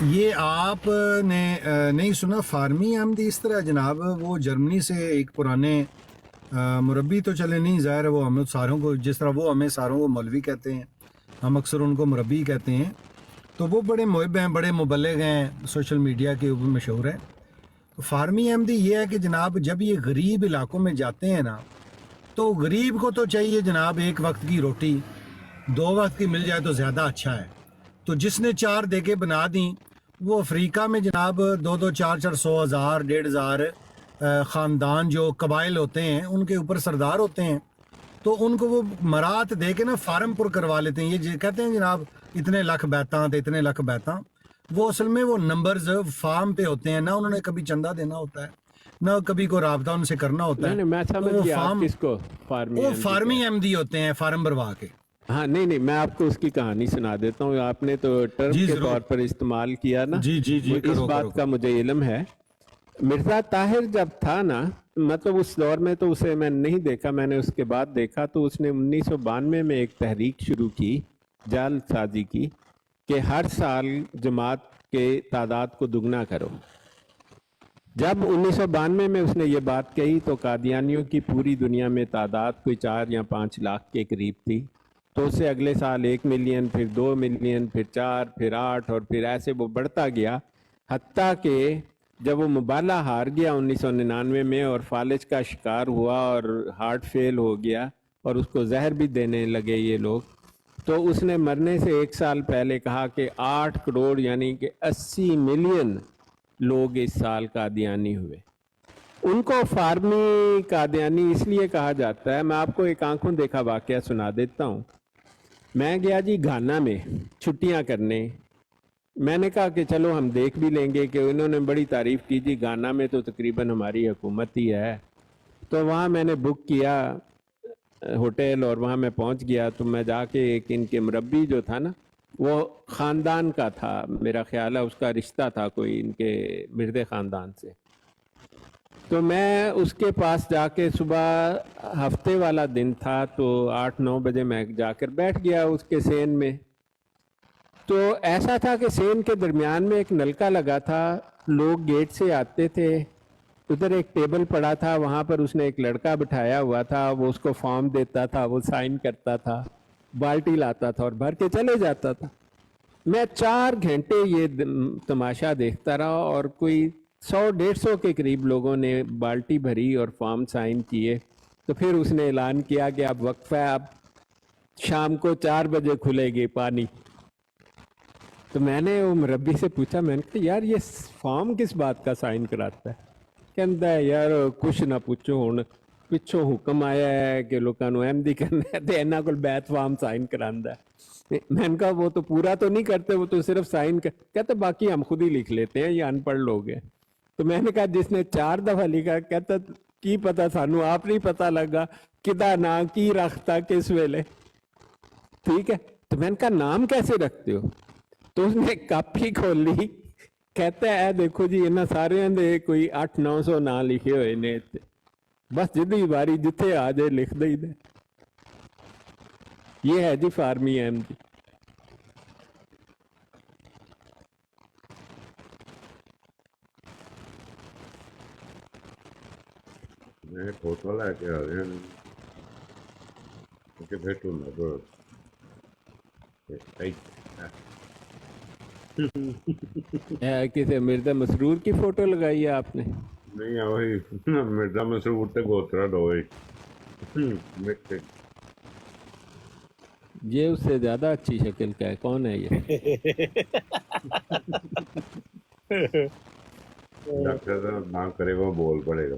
یہ آپ نے نہیں سنا؟ فارمی احمدی اس طرح جناب، وہ جرمنی سے ایک پرانے مربی تو چلے نہیں، ظاہر ہے وہ ہم ساروں کو، جس طرح وہ ہمیں ساروں کو مولوی کہتے ہیں، ہم اکثر ان کو مربی کہتے ہیں. تو وہ بڑے محب ہیں، بڑے مبلغ ہیں، سوشل میڈیا کے اوپر مشہور ہیں. فارمی احمدی یہ ہے کہ جناب جب یہ غریب علاقوں میں جاتے ہیں نا، تو غریب کو تو چاہیے جناب ایک وقت کی روٹی، 2 وقت کی مل جائے تو زیادہ اچھا ہے. تو جس نے 4 دیگیں بنا دیں، وہ افریقہ میں جناب 2 4 100 ہزار 1,500 خاندان جو قبائل ہوتے ہیں ان کے اوپر سردار ہوتے ہیں، تو ان کو وہ مرات دے کے نا فارم پر کروا لیتے ہیں. یہ کہتے ہیں جناب اتنے لاکھ بیتاں تو اتنے لاکھ بیتاں، وہ اصل میں وہ نمبرز فارم پہ ہوتے ہیں، نہ انہوں نے کبھی چندہ دینا ہوتا ہے، نہ کبھی کوئی رابطہ ان سے کرنا ہوتا ہے. میں سمجھ گیا آپ کس کو وہ فارمی احمدی ہوتے ہیں، فارم بھروا کے. ہاں نہیں میں آپ کو اس کی کہانی سنا دیتا ہوں. آپ نے تو ٹرم کے طور پر استعمال کیا نا، جی اس بات کا مجھے علم ہے. مرزا طاہر جب تھا نا، مطلب اس دور میں تو اسے میں نہیں دیکھا، میں نے اس کے بعد دیکھا. تو اس نے 1992 میں ایک تحریک شروع کی جال سازی کی کہ ہر سال جماعت کے تعداد کو دگنا کرو. جب 1992 میں اس نے یہ بات کہی تو قادیانیوں کی پوری دنیا میں تعداد کوئی 4 یا 5 لاکھ کے قریب تھی. تو اسے اگلے سال 1 ملین، پھر 2 ملین، پھر 4، پھر 8، اور پھر ایسے وہ بڑھتا گیا، حتیٰ کہ جب وہ مبالہ ہار گیا 1999 میں اور فالج کا شکار ہوا اور ہارٹ فیل ہو گیا اور اس کو زہر بھی دینے لگے یہ لوگ، تو اس نے مرنے سے 1 سال پہلے کہا کہ 8 کروڑ یعنی کہ 80 ملین لوگ اس سال قادیانی ہوئے. ان کو فارمی قادیانی اس لیے کہا جاتا ہے. میں آپ کو ایک آنکھوں دیکھا واقعہ سنا دیتا ہوں. میں گیا جی گھانا میں چھٹیاں کرنے. میں نے کہا کہ چلو ہم دیکھ بھی لیں گے، کہ انہوں نے بڑی تعریف کی جی گھانا میں تو تقریباً ہماری حکومت ہی ہے. تو وہاں میں نے بک کیا ہوٹل اور وہاں میں پہنچ گیا. تو میں جا کے ایک ان کے مربی جو تھا نا، وہ خاندان کا تھا، میرا خیال ہے اس کا رشتہ تھا کوئی ان کے مرد خاندان سے. تو میں اس کے پاس جا کے، صبح ہفتے والا دن تھا، تو 8-9 بجے میں جا کر بیٹھ گیا اس کے سین میں. تو ایسا تھا کہ سین کے درمیان میں ایک نلکا لگا تھا، لوگ گیٹ سے آتے تھے. ادھر ایک ٹیبل پڑا تھا، وہاں پر اس نے ایک لڑکا بٹھایا ہوا تھا، وہ اس کو فارم دیتا تھا، وہ سائن کرتا تھا، بالٹی لاتا تھا اور بھر کے چلے جاتا تھا. میں 4 گھنٹے یہ تماشا دیکھتا رہا، اور کوئی 100-150 کے قریب لوگوں نے بالٹی بھری اور فارم سائن کیے. تو پھر اس نے اعلان کیا کہ اب وقفہ ہے، اب شام کو 4 بجے کھلے گی پانی. تو میں نے وہ مربی سے پوچھا، میں نے کہا یار یہ فارم کس بات کا سائن کراتا ہے؟ کہتا ہے یار کچھ نہ پوچھو، ہوں پچھوں حکم آیا ہے کہ لوگوں کو احمدی کرنا ہے تو انہاں کو بیعت فارم سائن کرانا ہے. میں نے کہا وہ تو پورا تو نہیں کرتے، وہ تو صرف سائن کہتے باقی ہم خود ہی لکھ لیتے ہیں، یہ ان پڑھ لوگ ہیں. تو میں نے کہا جس نے 4 دفعہ لکھا، کہتا کی پتا سانو آپ نہیں پتا لگا کدا نا کی رکھتا کس ویلے. ٹھیک ہے، تو میں نے کہا نام کیسے رکھتے ہو؟ تو اس نے کاپی کھول لی، کہتا ہے دیکھو جی انہاں سارے دے کوئی 800-900 نا لکھے ہوئے نے، بس جدی باری جتھے آ جائے لکھ دے. یہ ہے جی فارمی احمدی. मैं फोटो लेके आ गया मुझे फिर ढूंढना पड़ा किसे मिर्जा मसरूर की फोटो लगाई है आपने? नहीं वही मिर्जा मसरूर ते गोत्रा डोई मिक्स ये उससे ज्यादा अच्छी शक्ल का है, कौन है ये? डॉक्टर साहब ना करे वो बोल पड़ेगा